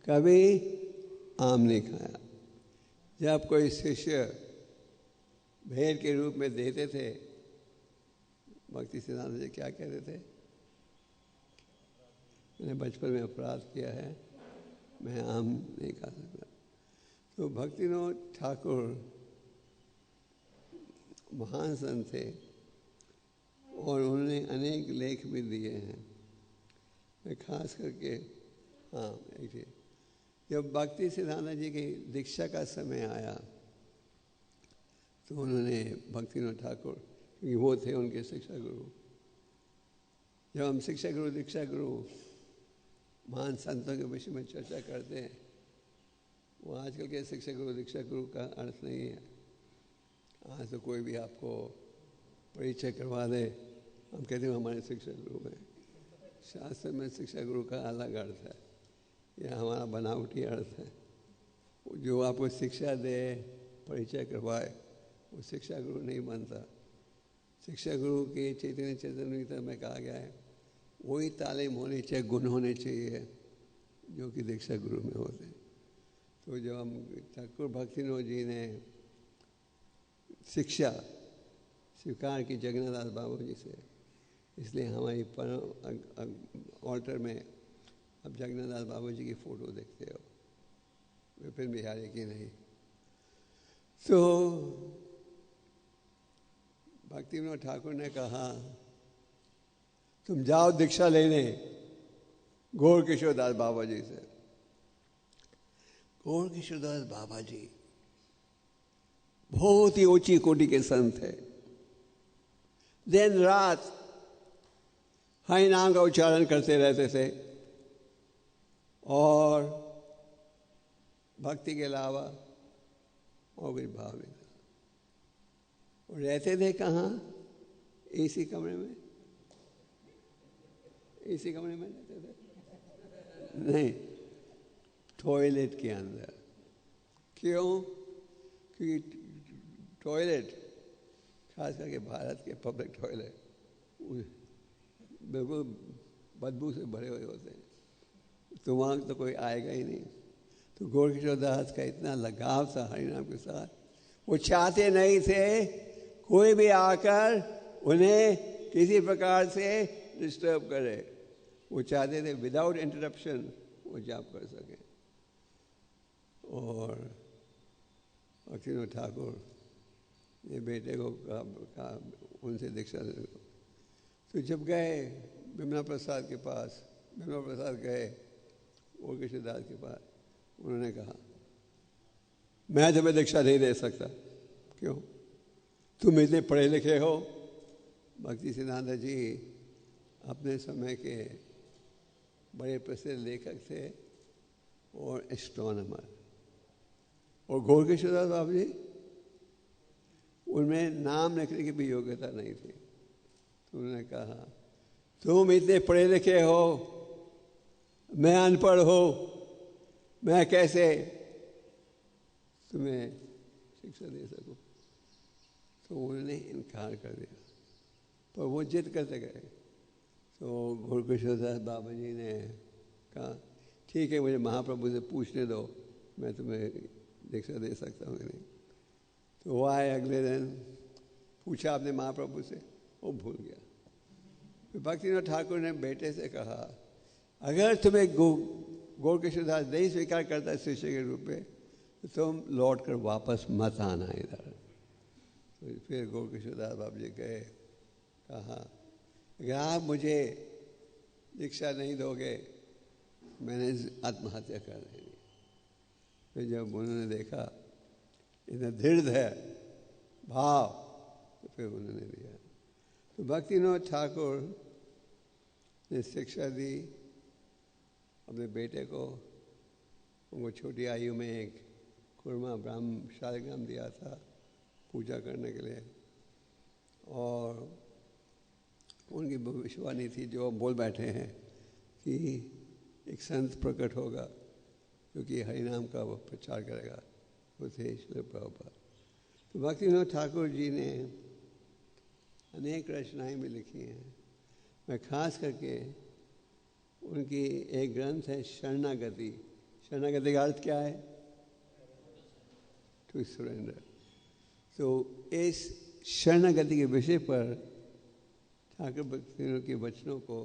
कभी आम नहीं खाया। जब कोई शिष्य भेंट के रूप में देते थे, भक्ति सिद्धांत जी क्या कहते थे? मैंने बचपन में अपराध किया है, मैं आम नहीं खा सकता। तो भक्तिनाथ ठाकुर महान संत थे और उन्होंने अनेक लेख भी दिए हैं। मैं खास करके एक चीज, जब भक्ति सिद्धांत जी की दीक्षा का समय आया तो उन्होंने भक्तिनाथ ठाकुर, क्योंकि वो थे उनके शिक्षा गुरु, जब हम शिक्षा गुरु दीक्षा गुरु महान संतों के विषय में चर्चा करते हैं, वो आजकल के शिक्षा गुरु दीक्षा गुरु का अर्थ नहीं है। आज तो कोई भी आपको परिचय करवा दे, हम कहते हैं हमारे शिक्षा गुरु हैं। शास्त्र में शिक्षा गुरु का अलग अर्थ है, यह हमारा बनावटी अर्थ है। जो आपको शिक्षा दे, परिचय करवाए, वो शिक्षा गुरु नहीं बनता। शिक्षा गुरु के चैतन्य चैतन्य में कहा गया है, वही तालीम होनी चाहिए, गुण होने चाहिए जो कि दीक्षा गुरु में होते हैं। तो जब हम ठाकुर भक्तिनोद जी ने शिक्षा स्वीकार की जगन्नाथ दास बाबू जी से, इसलिए हमारी ऑल्टर में अब जगन्नाथ दास बाबू जी की फ़ोटो देखते हो, विपिन बिहारी की नहीं। तो भक्तिविनोद ठाकुर ने कहा, तुम जाओ दीक्षा लेने गौर किशोर दास बाबा जी से। गौर किशोर दास बाबा जी बहुत ही ऊंची कोटि के संत है। दिन रात हरि नाम का उच्चारण करते रहते थे और भक्ति के अलावा और कोई भाव नहीं था। और रहते थे कहाँ? एसी कमरे में। एसी कमरे में रहते थे? नहीं, टॉयलेट के अंदर। क्यों? क्योंकि टॉयलेट, खास करके भारत के पब्लिक टॉयलेट, बिल्कुल बदबू से भरे हुए होते हैं, तो वहाँ तो कोई आएगा ही नहीं। तो गौर किशोर दास का इतना लगाव था हरिनाम के साथ, वो चाहते नहीं थे कोई भी आकर उन्हें किसी प्रकार से डिस्टर्ब करे। वो चाहते थे विदाउट इंटरप्शन वो जाप कर सकें। और भक्तिविनोद ठाकुर ने बेटे को कहा उनसे दीक्षा लेने को। तो जब गए बिमला प्रसाद के पास, बिमला प्रसाद गए गौर किशोर दास के पास, उन्होंने कहा मैं तुम्हें दीक्षा नहीं दे सकता। क्यों? तुम इतने पढ़े लिखे हो। भक्ति सिद्धांत जी अपने समय के बड़े प्रसिद्ध लेखक थे और एस्ट्रोनॉमर। और गौर किशोर दास बाबू जी, उनमें नाम लिखने की भी योग्यता नहीं थी। तो उन्होंने कहा तुम इतने पढ़े लिखे हो, मैं अनपढ़ हो, मैं कैसे तुम्हें शिक्षा दे सकूं? तो उन्होंने इनकार कर दिया, पर वो जिद करते गए। तो गौर किशोर दास बाबा जी ने कहा ठीक है, मुझे महाप्रभु से पूछने दो, मैं तुम्हें दीक्षा दे सकता हूँ नहीं। तो वो आए अगले दिन, पूछा आपने महाप्रभु से, वो भूल गया। फिर भक्तिविनोद ठाकुर ने बेटे से कहा अगर तुम्हें गौर किशोर दास नहीं स्वीकार करता है शिष्य के रूप में, तो तुम लौट कर वापस मत आना इधर। तो फिर गौर किशोर दास बाबू जी गए, कहा अगर आप मुझे दीक्षा नहीं दोगे मैंने आत्महत्या कर देनी। फिर जब उन्होंने देखा इतना दृढ़ है भाव, तो फिर उन्होंने दिया। तो भक्तिविनोद ठाकुर ने शिक्षा दी अपने बेटे को। उनको छोटी आयु में एक खुरमा ब्राह्म शालिग्राम दिया था पूजा करने के लिए, और उनकी भविष्यवाणी थी जो बोल बैठे हैं कि एक संत प्रकट होगा क्योंकि हरिनाम का वो प्रचार करेगा, वो थे ईश्वर प्रभुपाद। तो भक्तिविनोद ठाकुर जी ने अनेक रचनाएं भी लिखी हैं। मैं खास करके उनकी एक ग्रंथ है शरणागति। शरणागति का अर्थ क्या है? To surrender. तो इस शरणागति के विषय पर ठाकुर भक्तिविनोद के वचनों को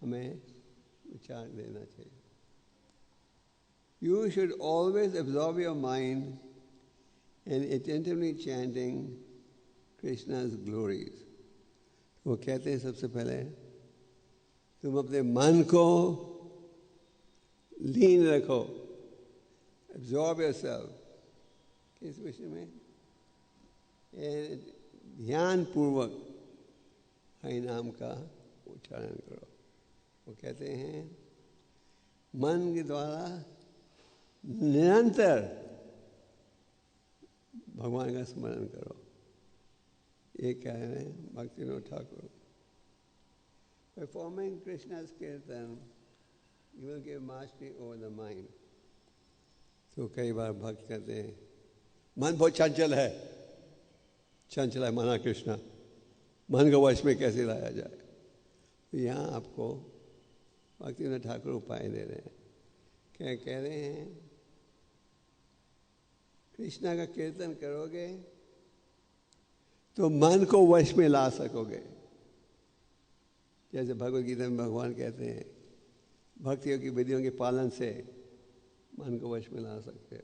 हमें विचार देना चाहिए। You should always absorb your mind in attentively chanting Krishna's glories. वो कहते हैं सबसे पहले तुम अपने मन को लीन रखो, absorb yourself। किस विषय में? ध्यान पूर्वक हरि नाम का उच्चारण करो। वो कहते हैं मन के द्वारा निरंतर भगवान का स्मरण करो। ये कह रहे हैं भक्तिविनोद ठाकुर। परफॉर्मिंग कृष्णा's कीर्तन you will give mastery over the mind। तो कई बार भक्त कहते हैं मन बहुत चंचल है, चंचल है मना कृष्णा, मन को वश में कैसे लाया जाए। तो यहाँ आपको भक्तिविनोद ठाकुर उपाय दे रहे हैं। क्या कह रहे हैं? कृष्णा का कीर्तन करोगे तो मन को वश में ला सकोगे। जैसे भगवद गीता में भगवान कहते हैं भक्तियों की विधियों के पालन से मन को वश में ला सकते हो।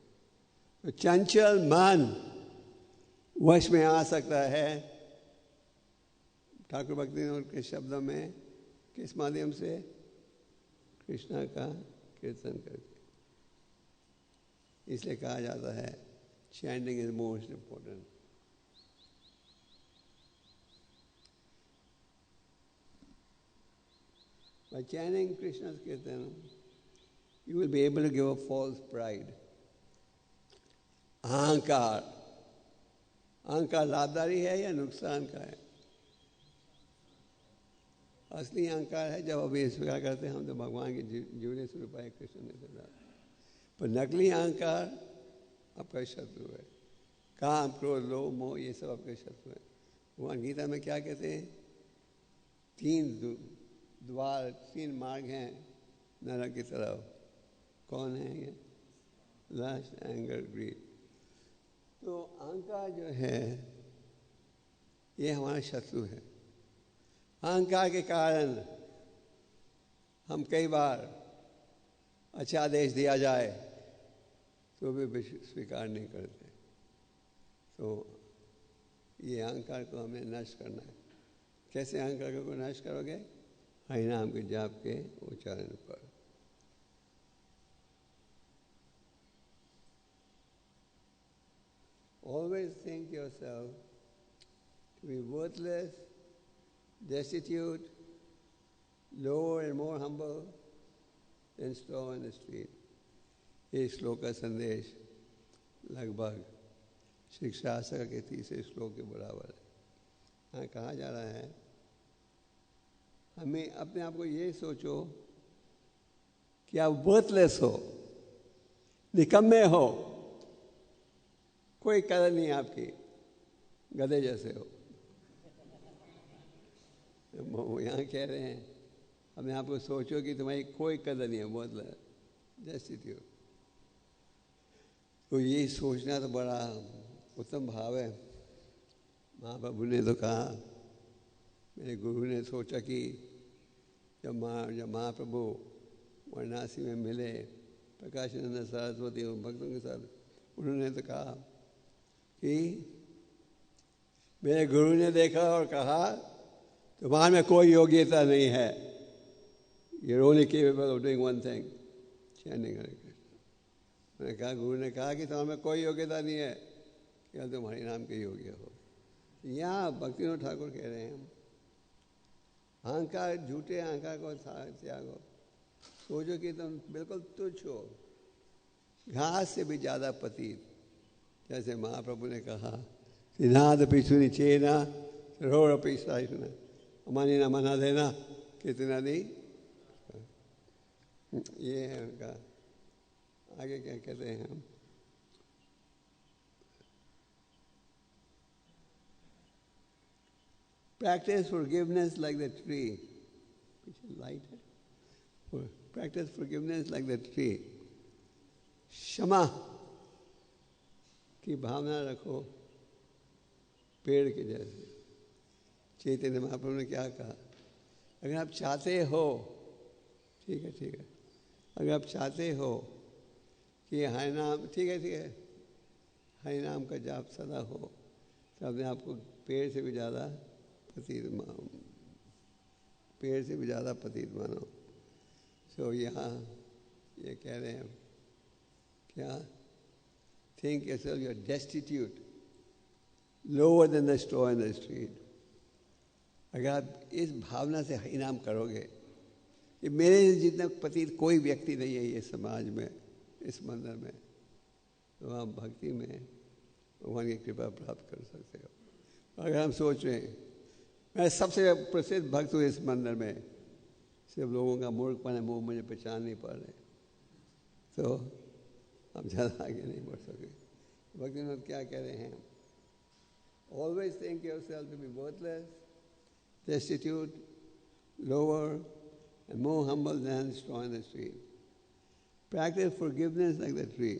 तो चंचल मन वश में आ सकता है ठाकुर भक्तिविनोद के शब्दों में किस माध्यम से? कृष्णा का कीर्तन करके। इसलिए कहा जाता है chanting is most important. By chanting Krishna's Kirtan, you will be able to give up false pride. अहंकार, अहंकार लाभदायी है या नुकसान का है? असली अहंकार है जब अभी स्वीकार करते हैं हम तो भगवान के जीवने स्वरूप है कृष्ण ने समझा। पर नकली अहंकार आपका शत्रु है। काम, क्रोध, लोभ, मोह ये सब आपके शत्रु है। भगवान गीता में क्या कहते हैं? तीन द्वार, तीन मार्ग हैं नरक की तरफ। कौन है ये? Lust, anger, greed. तो अहंकार जो है ये हमारा शत्रु है। अहंकार के कारण हम कई बार अच्छा आदेश दिया जाए तो भी स्वीकार नहीं करते। तो ये अहंकार को हमें नष्ट करना है। कैसे अहंकार को नष्ट करोगे? हरिनाम के जाप के उच्चारण पर। Always think yourself to be worthless, destitute, lower and more humble than straw in the street। ये श्लोक का संदेश लगभग शिक्षाशास्त्र के तीसरे श्लोक के बराबर है। यहाँ कहा जा रहा है हमें अपने आप को ये सोचो कि आप वर्थलेस हो, निकम्मे हो, कोई कदर नहीं आपकी, गधे जैसे हो। यहाँ कह रहे हैं अपने आप को सोचो कि तुम्हारी कोई कदर नहीं है, वर्थलेस, डेस्टिट्यूट। तो ये सोचना तो बड़ा उत्तम भाव है। महाप्रभु ने तो कहा, मेरे गुरु ने सोचा कि जब महाप्रभु वाराणसी में मिले प्रकाशानंद सरस्वती और भक्तों के साथ, उन्होंने तो कहा कि मेरे गुरु ने देखा और कहा तुम्हारे में कोई योग्यता नहीं है। You're only capable of doing one thing, chanting Hare Krishna। मैंने कहा गुरु ने कहा कि तुम्हारे में कोई योग्यता नहीं है, केवल तुम हरि नाम के योग्य हो। यहाँ भक्तिविनोद ठाकुर कह रहे हैं अहंकार, झूठे अहंकार को त्यागो, सोचो कि तुम बिल्कुल तुच्छ हो, घास से भी ज़्यादा पतित। जैसे महाप्रभु ने कहा सिद्धांत पिछुनी चेना रोड़ पिछा अमानी ना मना देना कितना नहीं। ये है उनका। आगे क्या कहते हैं हम? Practice forgiveness like the tree। पीछे लाइट है। Practice forgiveness like the tree। क्षमा की भावना रखो पेड़ के जैसे। चैतन्य महाप्रभु ने क्या कहा? अगर आप चाहते हो, ठीक है, अगर आप चाहते हो कि हरि नाम, ठीक है, हरि नाम का जाप सदा हो, तो अपने आप को पेड़ से भी ज़्यादा पतित मानो। सो यहाँ ये कह रहे हैं क्या? Think yourself you are destitute, lower than the straw in the street। अगर आप इस भावना से इनाम करोगे कि मेरे जितना पतित कोई व्यक्ति नहीं है ये समाज में, इस मंदिर में, तो आप भक्ति में भगवान की कृपा प्राप्त कर सकते हो। अगर हम सोच रहे हैं मैं सबसे प्रसिद्ध भक्त हूँ इस मंदिर में, सिर्फ लोगों का मूर्खपन है, वो मुझे पहचान नहीं पा रहे, तो हम ज़्यादा आगे नहीं बढ़ सके। भक्तिनाथ क्या कह रहे हैं? Always think yourself to be worthless, destitute, lower, and more humble than straw in the street. Practice forgiveness like the tree.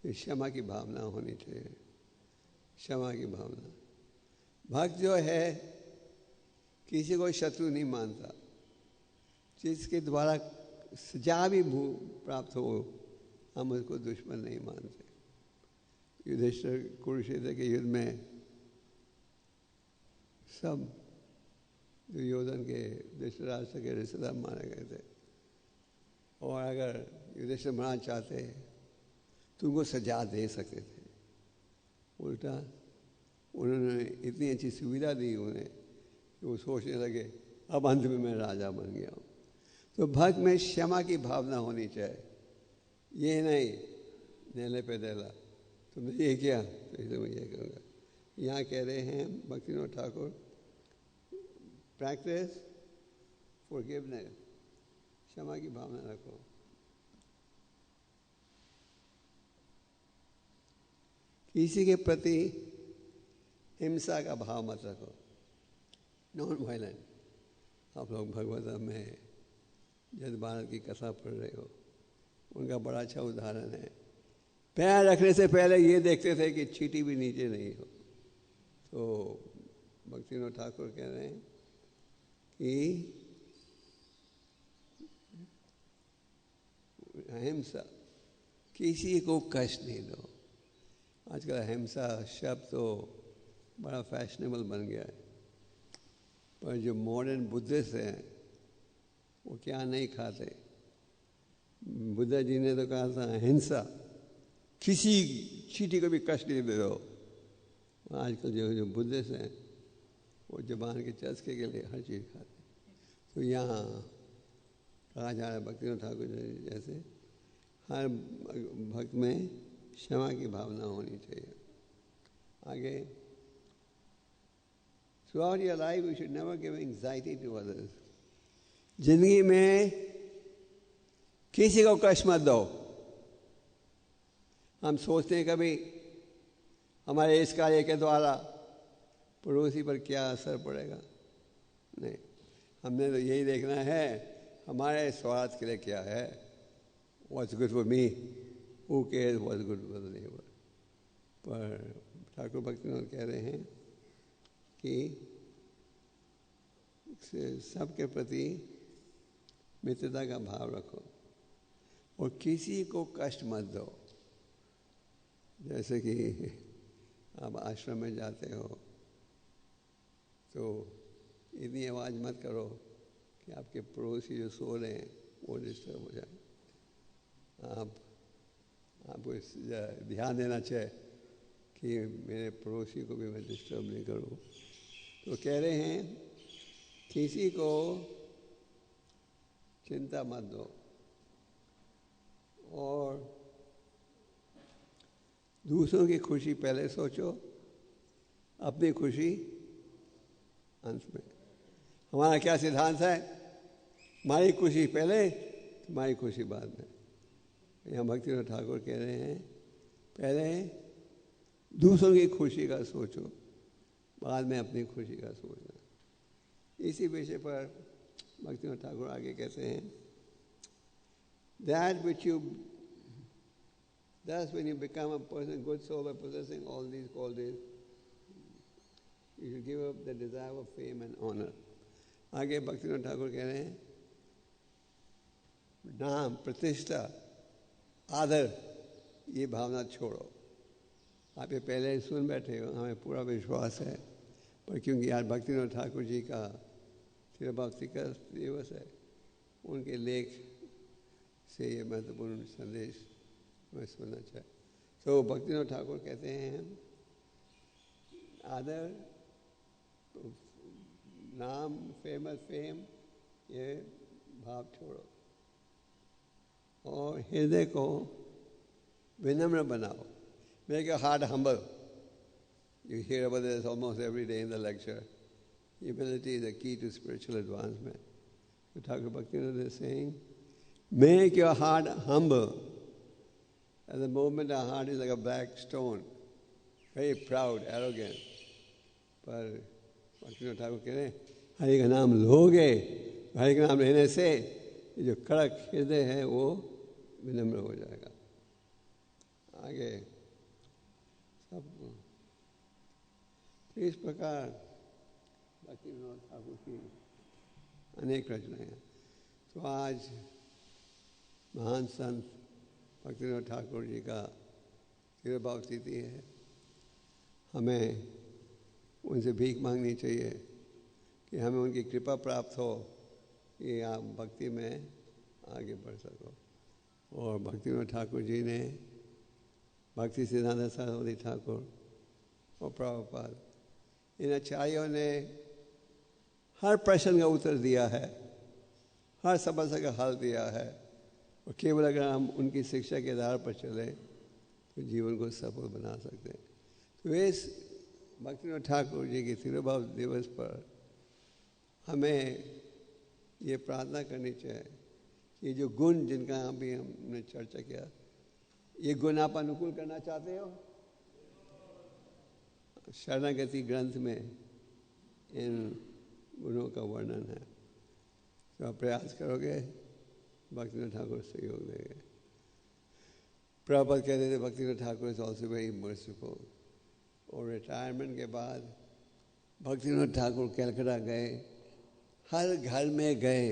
ये क्षमा की भावना होनी चाहिए, क्षमा की भावना। भक्त जो है किसी को शत्रु नहीं मानता, जिसके द्वारा सजा भी प्राप्त हो हम उसको दुश्मन नहीं मानते। युधिष्ठिर कुरुक्षेत्र के युद्ध में सब दुर्योधन के धृतराष्ट्र के रिश्तेदार मारे गए थे, और अगर युधिष्ठिर मरना चाहते तो उनको सजा दे सकते थे, उल्टा उन्होंने इतनी अच्छी सुविधा दी उन्हें कि वो सोचने लगे अब अंत में मैं राजा बन गया हूँ। तो भक्त में क्षमा की भावना होनी चाहिए, ये नहीं नेले पे देला तुमने ये किया तो इसे मैं ये करूँगा। यहाँ कह रहे हैं भक्तिनाथ ठाकुर, प्रैक्टिस फॉरगिवनेस, क्षमा की भावना रखो। किसी के प्रति हिंसा का भाव मत रखो, नॉन वायलेंट। आप लोग भगवत में जद भारत की कथा पढ़ रहे हो, उनका बड़ा अच्छा उदाहरण है। पैर रखने से पहले ये देखते थे कि चींटी भी नीचे नहीं हो। तो भक्तिनाथ ठाकुर कह रहे हैं कि अहिंसा, किसी को कष्ट नहीं दो। आजकल अहिंसा शब्द तो बड़ा फैशनेबल बन गया है, पर जो मॉडर्न बुद्धिस्ट हैं वो क्या नहीं खाते। बुद्ध जी ने तो कहा था अहिंसा, किसी चींटी को भी कष्ट नहीं दे दो। आजकल जो बुद्धिस्ट हैं वो जबान के चस्के के लिए हर चीज़ खाते। तो यहाँ कहा जा रहा है भक्तिनाथ ठाकुर जैसे हर भक्त में क्षमा की भावना होनी चाहिए। आगे, throughout your life you should never give anxiety to others. जिंदगी में किसी को कष्ट मत दो। हम सोचते हैं कभी हमारे इस कार्य के द्वारा पड़ोसी पर क्या असर पड़ेगा, नहीं, हमने तो यही देखना है हमारे स्वार्थ के लिए क्या है। What's good for me? Who cares what's good for the neighbor? पर ठाकुर भक्तिनाथ कह रहे हैं कि सबके प्रति मित्रता का भाव रखो और किसी को कष्ट मत दो। जैसे कि आप आश्रम में जाते हो तो इतनी आवाज़ मत करो कि आपके पड़ोसी जो सो रहे हैं वो डिस्टर्ब हो जाए। आपको ध्यान देना चाहिए कि मेरे पड़ोसी को भी मैं डिस्टर्ब नहीं करूँ। तो कह रहे हैं किसी को चिंता मत दो और दूसरों की खुशी पहले सोचो, अपनी खुशी अंत में। हमारा क्या सिद्धांत है? हमारी खुशी पहले, तुम्हारी खुशी बाद में। यहाँ भक्तिनाथ ठाकुर कह रहे हैं पहले दूसरों की खुशी का सोचो, बाद में अपनी खुशी का सोचना। इसी विषय पर भक्तिनाथ ठाकुर आगे कहते हैं, Thus when you become a person, good soul, by possessing all these qualities, you should give up the desire of fame and honor. आगे भक्तिनाथ ठाकुर कह रहे हैं नाम, प्रतिष्ठा, आदर, ये भावना छोड़ो। आप ये पहले ही सुन बैठे हो, हमें पूरा विश्वास है, पर क्योंकि यार भक्तिनाथ ठाकुर जी का चिरभक्ति का दिवस है, उनके लेख से ये महत्वपूर्ण संदेश मैं सुनना चाहे। तो भक्तिनाथ ठाकुर कहते हैं आदर नाम, फेम, ये भाव छोड़ो और हृदय को विनम्र बनाओ. Make your heart humble. You hear about this almost every day in the lecture. Humility is the key to spiritual advancement. So Thakur Bhaktivinoda is saying, make your heart humble. At the moment our heart is like a black stone, very proud, arrogant. पर Bhaktivinoda Thakur कह रहे हैं, हरि का नाम लोगे, हरि का नाम लेने से जो कड़क हृदय है वो विनम्र हो जाएगा. आगे सब इस प्रकार भक्तिविनोद ठाकुर की अनेक रचनाएं हैं. तो आज महान संत भक्तिविनोद ठाकुर जी का तिरुभाव तिथि है. हमें उनसे भीख मांगनी चाहिए कि हमें उनकी कृपा प्राप्त हो कि आप भक्ति में आगे बढ़ सको. और भक्तिविनोद ठाकुर जी ने भक्ति सिद्धांत सरस्वती ठाकुर और प्रभुपाद इन आचार्यों ने हर प्रश्न का उत्तर दिया है, हर समस्या का हल दिया है. और केवल अगर हम उनकी शिक्षा के आधार पर चले तो जीवन को सफल बना सकते हैं. तो इस भक्तिविनोद ठाकुर जी के तिरुभाव दिवस पर हमें ये प्रार्थना करनी चाहिए कि जो गुण जिनका अभी हमने चर्चा किया, ये गुण आप अनुकूल करना चाहते हो. शरणागति ग्रंथ में इन गुणों का वर्णन है. तो आप प्रयास करोगे, भक्तिविनोद ठाकुर सहयोग देंगे. प्रभुपाद कहते थे Bhaktivinod Thakur is also very merciful. और रिटायरमेंट के बाद भक्तिविनोद ठाकुर कलकत्ता गए, हर घर में गए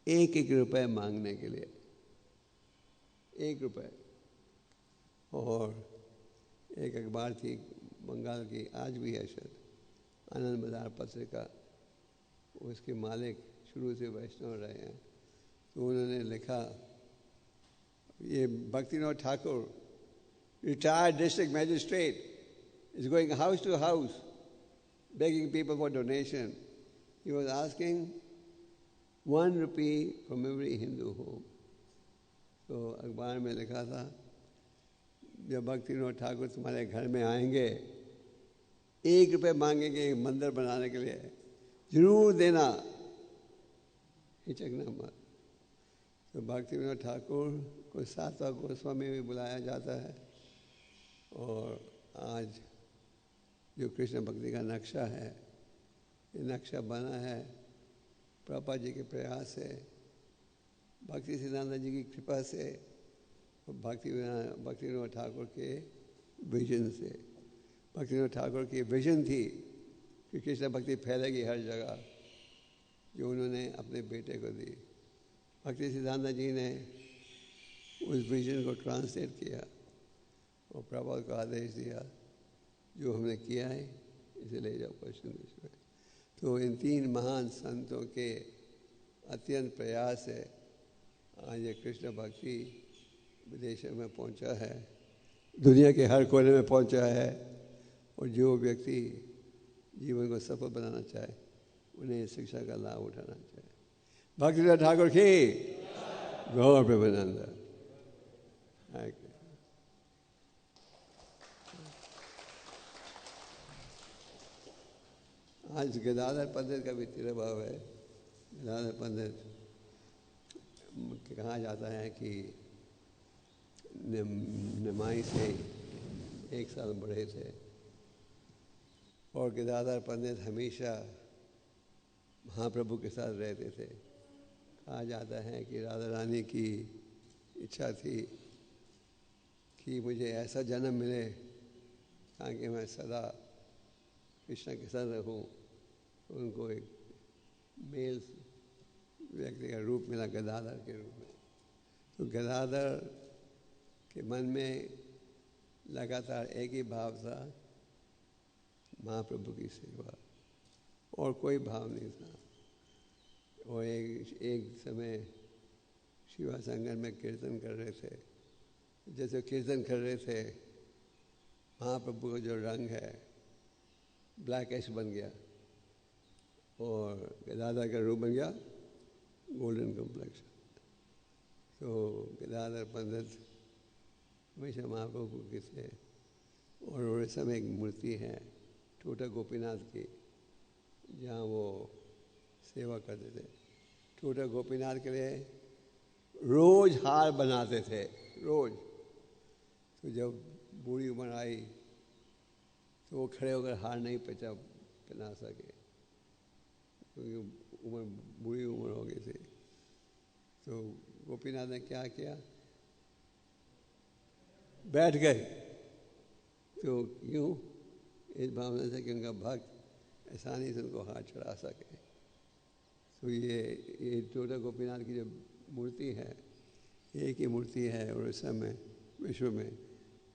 1-1 रुपये मांगने के लिए, 1 रुपये. और एक अखबार थी बंगाल की, आज भी है शायद, आनंद बाजार पत्रिका, उसके मालिक शुरू से वैष्णव रहे हैं. तो उन्होंने लिखा, ये Bhaktivinod Thakur retired district magistrate is going house to house begging people for donation. He was asking 1 rupee from every Hindu home. तो अखबार में लिखा था, जब भक्तिविनोद ठाकुर तुम्हारे घर में आएंगे 1 रुपये मांगेंगे मंदिर बनाने के लिए, जरूर देना, हिचकना मत. तो भक्तिविनोद ठाकुर को सातवा गोस्वामी भी बुलाया जाता है. और आज जो कृष्ण भक्ति का नक्शा है, ये नक्शा बना है प्रभुपाद जी के प्रयास से, भक्ति सिद्धांत जी की कृपा से, और भक्तिविनोद ठाकुर के विजन से. भक्तिविनोद ठाकुर की विजन थी कि कृष्ण भक्ति फैलेगी हर जगह, जो उन्होंने अपने बेटे को दी. भक्ति सिद्धांत जी ने उस विजन को ट्रांसलेट किया और प्रभुपाद को आदेश दिया, जो हमने किया है इसे ले जाओ पश्चिम देश में. तो इन 3 महान संतों के अत्यंत प्रयास से आज ये कृष्ण भक्ति विदेशों में पहुंचा है, दुनिया के हर कोने में पहुंचा है. और जो व्यक्ति जीवन को सफल बनाना चाहे उन्हें इस शिक्षा का लाभ उठाना चाहिए. भक्तिविनोद ठाकुर की गौर प्रेमानंद. आज गदाधर पंडित का भी तिरुभाव है. गदाधर पंडित कहा जाता है कि निमाई से 1 साल बड़े थे. और गदाधर पंडित हमेशा महाप्रभु के साथ रहते थे. कहा जाता है कि राधा रानी की इच्छा थी कि मुझे ऐसा जन्म मिले ताकि मैं सदा कृष्ण के साथ रहूं. उनको एक मेल व्यक्ति का रूप मिला गदाधर के रूप में. तो गदाधर के मन में लगातार एक ही भाव था, महाप्रभु की सेवा, और कोई भाव नहीं था. और एक समय शिवा संगम में कीर्तन कर रहे थे. जैसे कीर्तन कर रहे थे, महाप्रभु का जो रंग है ब्लैक ऐश बन गया. और गदाधर का रूप बन गया गोल्डन कम्प्लेक्शन। तो गदाधर पंडित हमेशा महाप्रभु के थे। और उड़ीसा में एक मूर्ति है टोटा गोपीनाथ की, जहाँ वो सेवा करते थे। टोटा गोपीनाथ के लिए रोज हार बनाते थे, रोज। तो जब बूढ़ी उम्र आई तो वो खड़े होकर हार नहीं पहना सके, क्योंकि बूढ़ी उम्र हो गई थी। तो गोपीनाथ ने क्या किया, बैठ गए। तो क्यों? इस भावना से कि उनका भक्त आसानी से उनको हाथ चढ़ा सके। तो ये टोटा गोपीनाथ की जो मूर्ति है, एक ही मूर्ति है उड़ीसा में, विश्व में,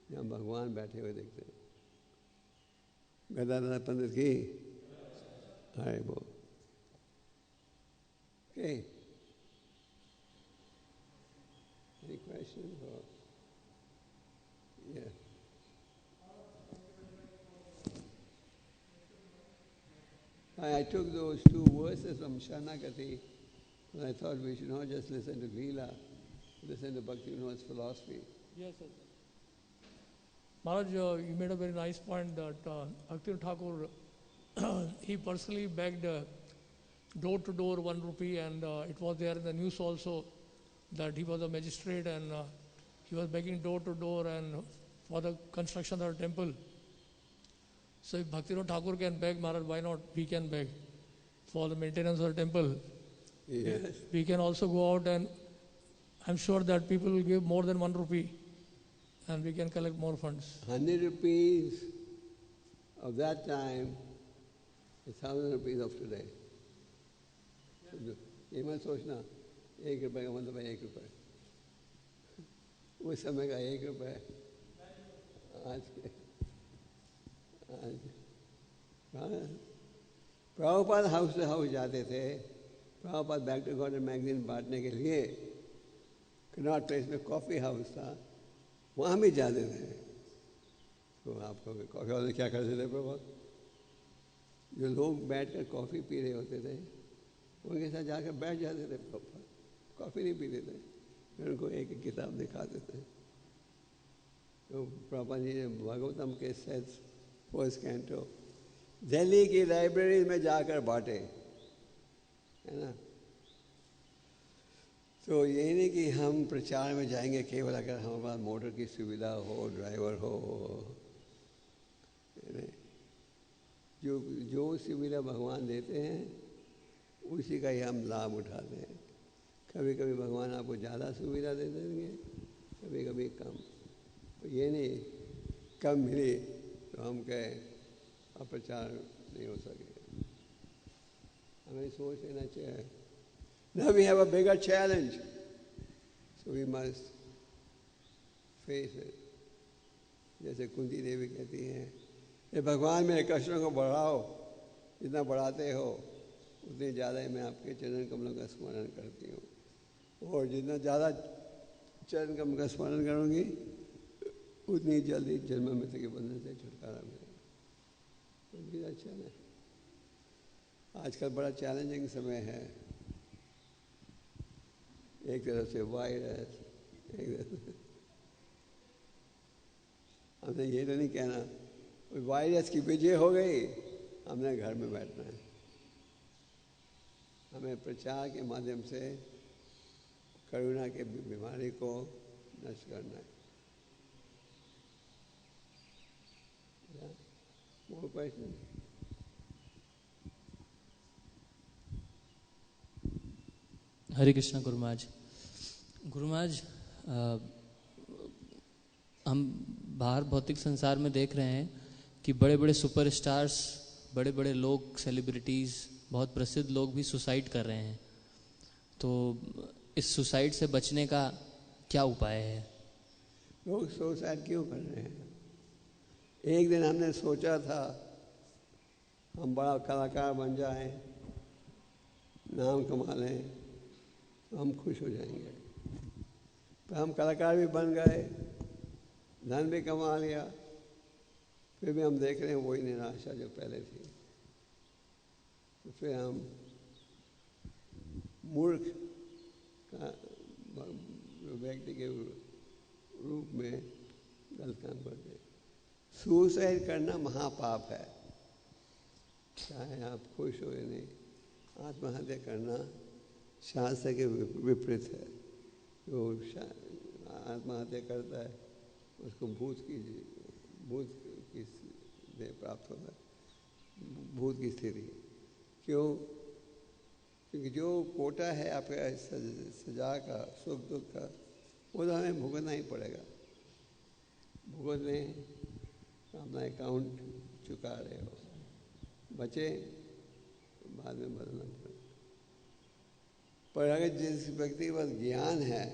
जहाँ भगवान बैठे हुए दिखते हैं। गदाधर पंडित की हरे बोल। Okay. Any questions? Or? Yeah. I took those two verses from Sharanagati, and I thought we should not just listen to Leela, listen to Bhakti Vinod's philosophy. Yes, sir. Maharaj, you made a very nice point that Bhakti Thakur, he personally begged door to door 1 rupee, and it was there in the news also that he was a magistrate and he was begging door to door and for the construction of the temple. So if Bhakti Thakur can beg, Maharaj, why not we can beg for the maintenance of the temple? Yes. We can also go out, and I'm sure that people will give more than 1 rupee and we can collect more funds. 100 rupees of that time, 1,000 rupees of today. ये मत सोचना 1 रुपए का मतलब है 1 रुपए, उस समय का 1 रुपए आज के प्रभुपाद हाउस से हाउस जाते थे। Prabhupada back to God magazine बांटने के लिए कनॉट प्लेस में कॉफ़ी हाउस था, वहाँ भी जाते थे। तो आपको कॉफ़ी हाउस में क्या करते थे प्रभुपाद? जो लोग बैठकर कॉफ़ी पी रहे होते थे उनके साथ जाकर बैठ जाते थे। प्रभुपाद कॉफ़ी नहीं पीते थे, फिर उनको एक एक किताब दिखाते थे। तो प्रभुपाद जी ने भागवतम के सेट्स फर्स्ट कैंटो दिल्ली की लाइब्रेरी में जाकर बांटे, है ना। तो ये नहीं कि हम प्रचार में जाएंगे केवल अगर हमारे पास मोटर की सुविधा हो, ड्राइवर हो। जो सुविधा भगवान देते हैं उसी का ही हम लाभ उठाते हैं। कभी कभी भगवान आपको ज़्यादा सुविधा दे देंगे, कभी कभी कम। तो ये नहीं कम मिली तो हम कहे अप्रचार नहीं हो सके। हमें सोच लेना चाहिए। Now we have a bigger challenge, so we must face it. जैसे कुंती देवी कहती हैं, ये भगवान मेरे कष्टों को बढ़ाओ, जितना बढ़ाते हो उतनी ज़्यादा ही मैं आपके चरण कमलों का स्मरण करती हूँ, और जितना ज़्यादा चरण कमल का स्मरण करूँगी उतनी जल्दी जन्म मृत्यु के बंधन से छुटकारा मिलेगा। तो अच्छा है। आजकल बड़ा चैलेंजिंग समय है। एक तरफ से वायरस, एक तरफ हमने ये तो नहीं कहना वायरस की विजय हो गई, हमने घर में बैठना है। हमें प्रचार के माध्यम से करुणा के बीमारी को नष्ट करना है। More questions? हरे कृष्णा गुरु महाराज। गुरु महाराज, हम बाहर भौतिक संसार में देख रहे हैं कि बड़े बड़े सुपरस्टार्स, बड़े बड़े लोग, सेलिब्रिटीज़, बहुत प्रसिद्ध लोग भी सुसाइड कर रहे हैं। तो इस सुसाइड से बचने का क्या उपाय है? लोग सुसाइड क्यों कर रहे हैं? एक दिन हमने सोचा था हम बड़ा कलाकार बन जाएं, नाम कमा लें तो हम खुश हो जाएंगे। तो हम कलाकार भी बन गए, धन भी कमा लिया, फिर भी हम देख रहे हैं वही निराशा जो पहले थी। तो फिर हम मूर्ख का व्यक्ति के रूप में गलत काम करते हैं। सुसाइड करना महापाप है, चाहे आप खुश हो या नहीं। आत्महत्या करना शास्त्र के विपरीत है। जो आत्महत्या करता है उसको भूत की देह प्राप्त होता है, भूत की स्थिति। क्यों? क्योंकि जो कोटा है आपका सजा का, सुख दुख का, वो तो हमें भुगतना ही पड़ेगा। भुगत लें, अपना अकाउंट चुका रहे हो, बचे बाद में बदलना पड़ेगा। पर अगर जिस व्यक्ति के पास ज्ञान है,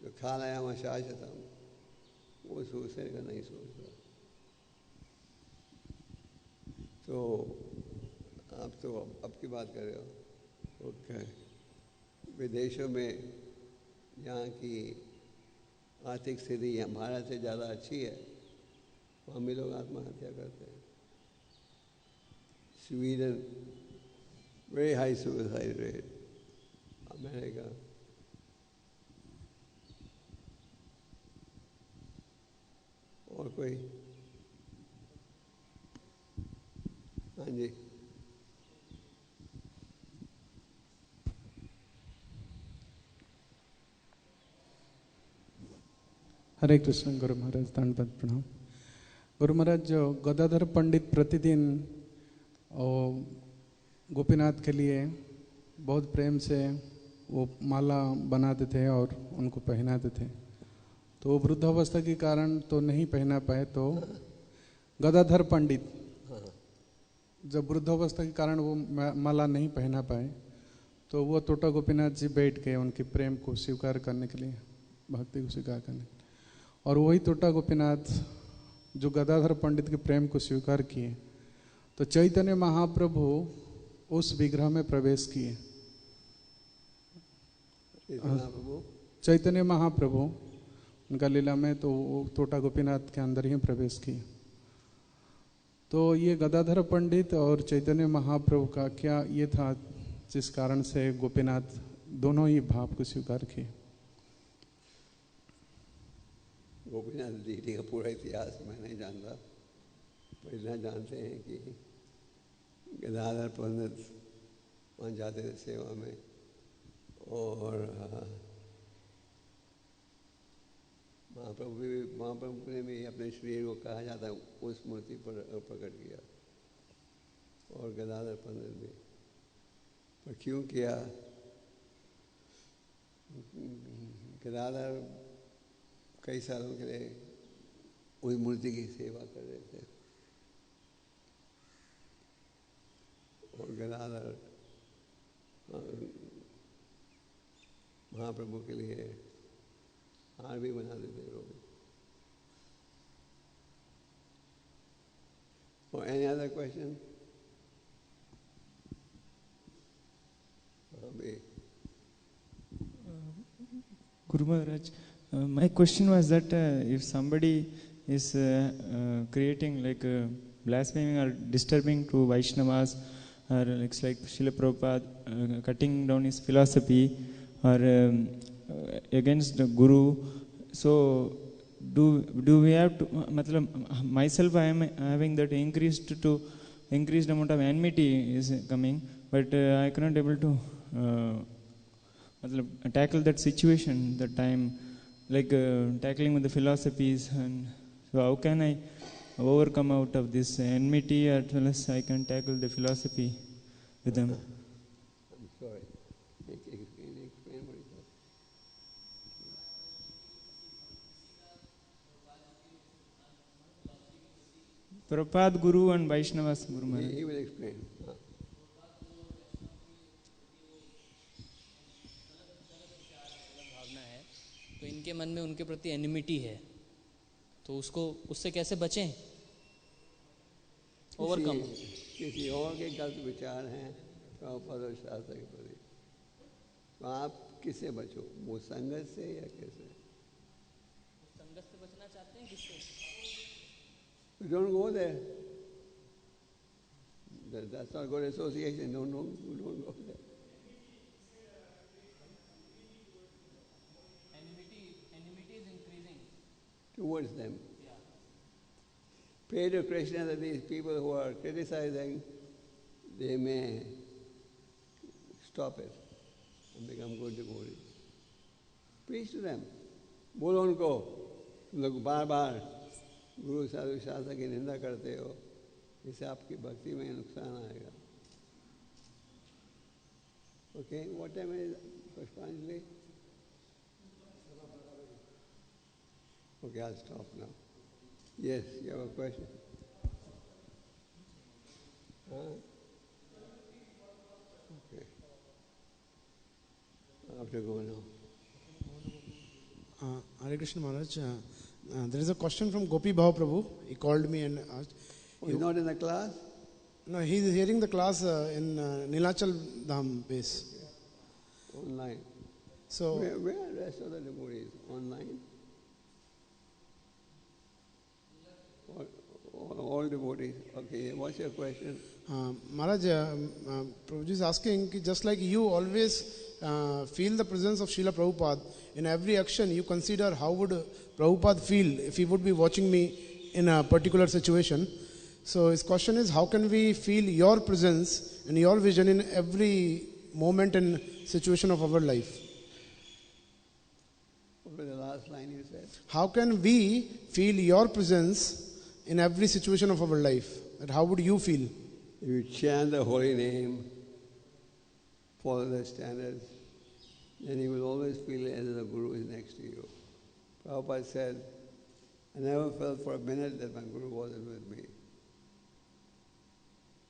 जो खालायाम शाश्वतम, वो सुसाइड का नहीं सोचता। तो आप तो अब की बात कर रहे हो, ओके। विदेशों में यहाँ की आर्थिक स्थिति यहाँ भारत से ज़्यादा अच्छी है, वहाँ भी लोग आत्महत्या करते हैं। Sweden very high suicide rate, America. और कोई? हाँ जी। हरे कृष्ण गुरु महाराज, दंडवत प्रणाम। गुरु महाराज, जो गदाधर पंडित प्रतिदिन गोपीनाथ के लिए बहुत प्रेम से वो माला बनाते थे और उनको पहनाते थे, तो वो वृद्धावस्था के कारण तो नहीं पहना पाए। तो गदाधर पंडित जब वृद्धावस्था के कारण वो माला नहीं पहना पाए, तो वो टोटा गोपीनाथ जी बैठ गए उनके प्रेम को स्वीकार करने के लिए, भक्ति को स्वीकार करने। और वही टोटा गोपीनाथ जो गदाधर पंडित के प्रेम को स्वीकार किए, तो चैतन्य महाप्रभु उस विग्रह में प्रवेश किए। चैतन्य महाप्रभु उनका लीला में तो वो टोटा गोपीनाथ के अंदर ही प्रवेश किए। तो ये गदाधर पंडित और चैतन्य महाप्रभु का क्या ये था जिस कारण से गोपीनाथ दोनों ही भाव को स्वीकार किए? गोपीनाथ जी का पूरा इतिहास मैं नहीं जानता, पर इतना जानते हैं कि गदाधर पंडित वहाँ जाते थे सेवा में, और महाप्रभु ने भी अपने शरीर को कहा जाता है उस मूर्ति पर प्रकट किया, और गदाधर पंडित भी। पर क्यों किया? गदाधर कई सालों के लिए उस मूर्ति की सेवा कर रहे थे, और गदाधर महाप्रभु के लिए हार भी बना देते लोग। और any other question? Guru Maharaj, my question was that if somebody is creating like blaspheming or disturbing to Vaishnavas, or it's like Srila Prabhupada cutting down his philosophy, or against the Guru, so do we have to, myself I am having that increased amount of enmity is coming, but I cannot able to tackle that situation that time, like tackling with the philosophies. And so how can I overcome out of this enmity, as well as I can tackle the philosophy with them? I'm sorry. Explain what you said. Prabhupada, Guru and Vaishnavas, Guru Maharaj. He will explain. भावना है, तो इनके मन में उनके प्रति एनिमिटी है, तो उससे कैसे बचें? ओवरकम। किसी और के गलत विचार हैं प्रभुपाद और शास्त्र के प्रति, तो आप किससे बचो? वो संगत से या कैसे? संगत से बचना चाहते हैं, किससे? Don't go there. That's not good association. Don't go there. Enmity is increasing. Towards them. Yeah. Pray to Krishna that these people who are criticizing, they may stop it and become good devotees. Preach to them. बोलो उनको, तुम लोग बार बार गुरु साधु शास्त्र की निंदा करते हो, इससे आपकी भक्ति में नुकसान आएगा. Okay, what time is Pushpanjali? Okay, I'll stop now. Yes, you have a question? Huh? Okay. I have to go now. Hare Krishna Maharaj, there is a question from Gopi Bhav Prabhu. He called me and asked. He's not in the class? No, he is hearing the class in Nilachal Dham base. Online. So, where are the rest of the devotees? Online? All devotees. Okay, what's your question? Maharaj, Prabhuji is asking, ki just like you always feel the presence of Srila Prabhupada, in every action you consider how would Prabhupada feel if he would be watching me in a particular situation. So his question is, how can we feel your presence and your vision in every moment and situation of our life? What was the last line you said? How can we feel your presence in every situation of our life? And how would you feel? You chant the holy name, follow the standards, then you will always feel as the Guru is next to you. Prabhupada said, I never felt for a minute that my Guru wasn't with me.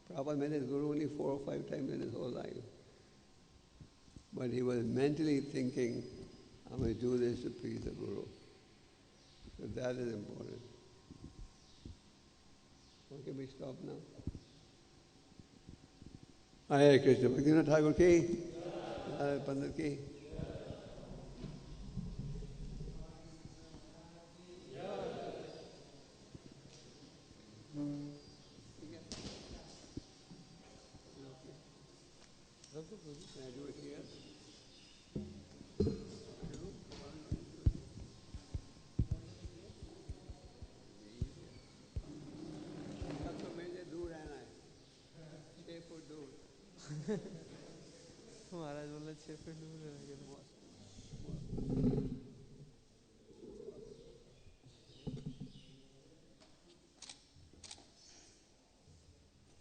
Prabhupada met his Guru only 4 or 5 times in his whole life. But he was mentally thinking, I'm going to do this to please the Guru. So that is important. Okay, we stop now. Hare Krishna. Bhaktivinoda Thakur ki? Hare Pandit ki? Can I do it here? सबको मेरे से दूर रहना है 6 foot दूर महाराज बोला 6 feet दूर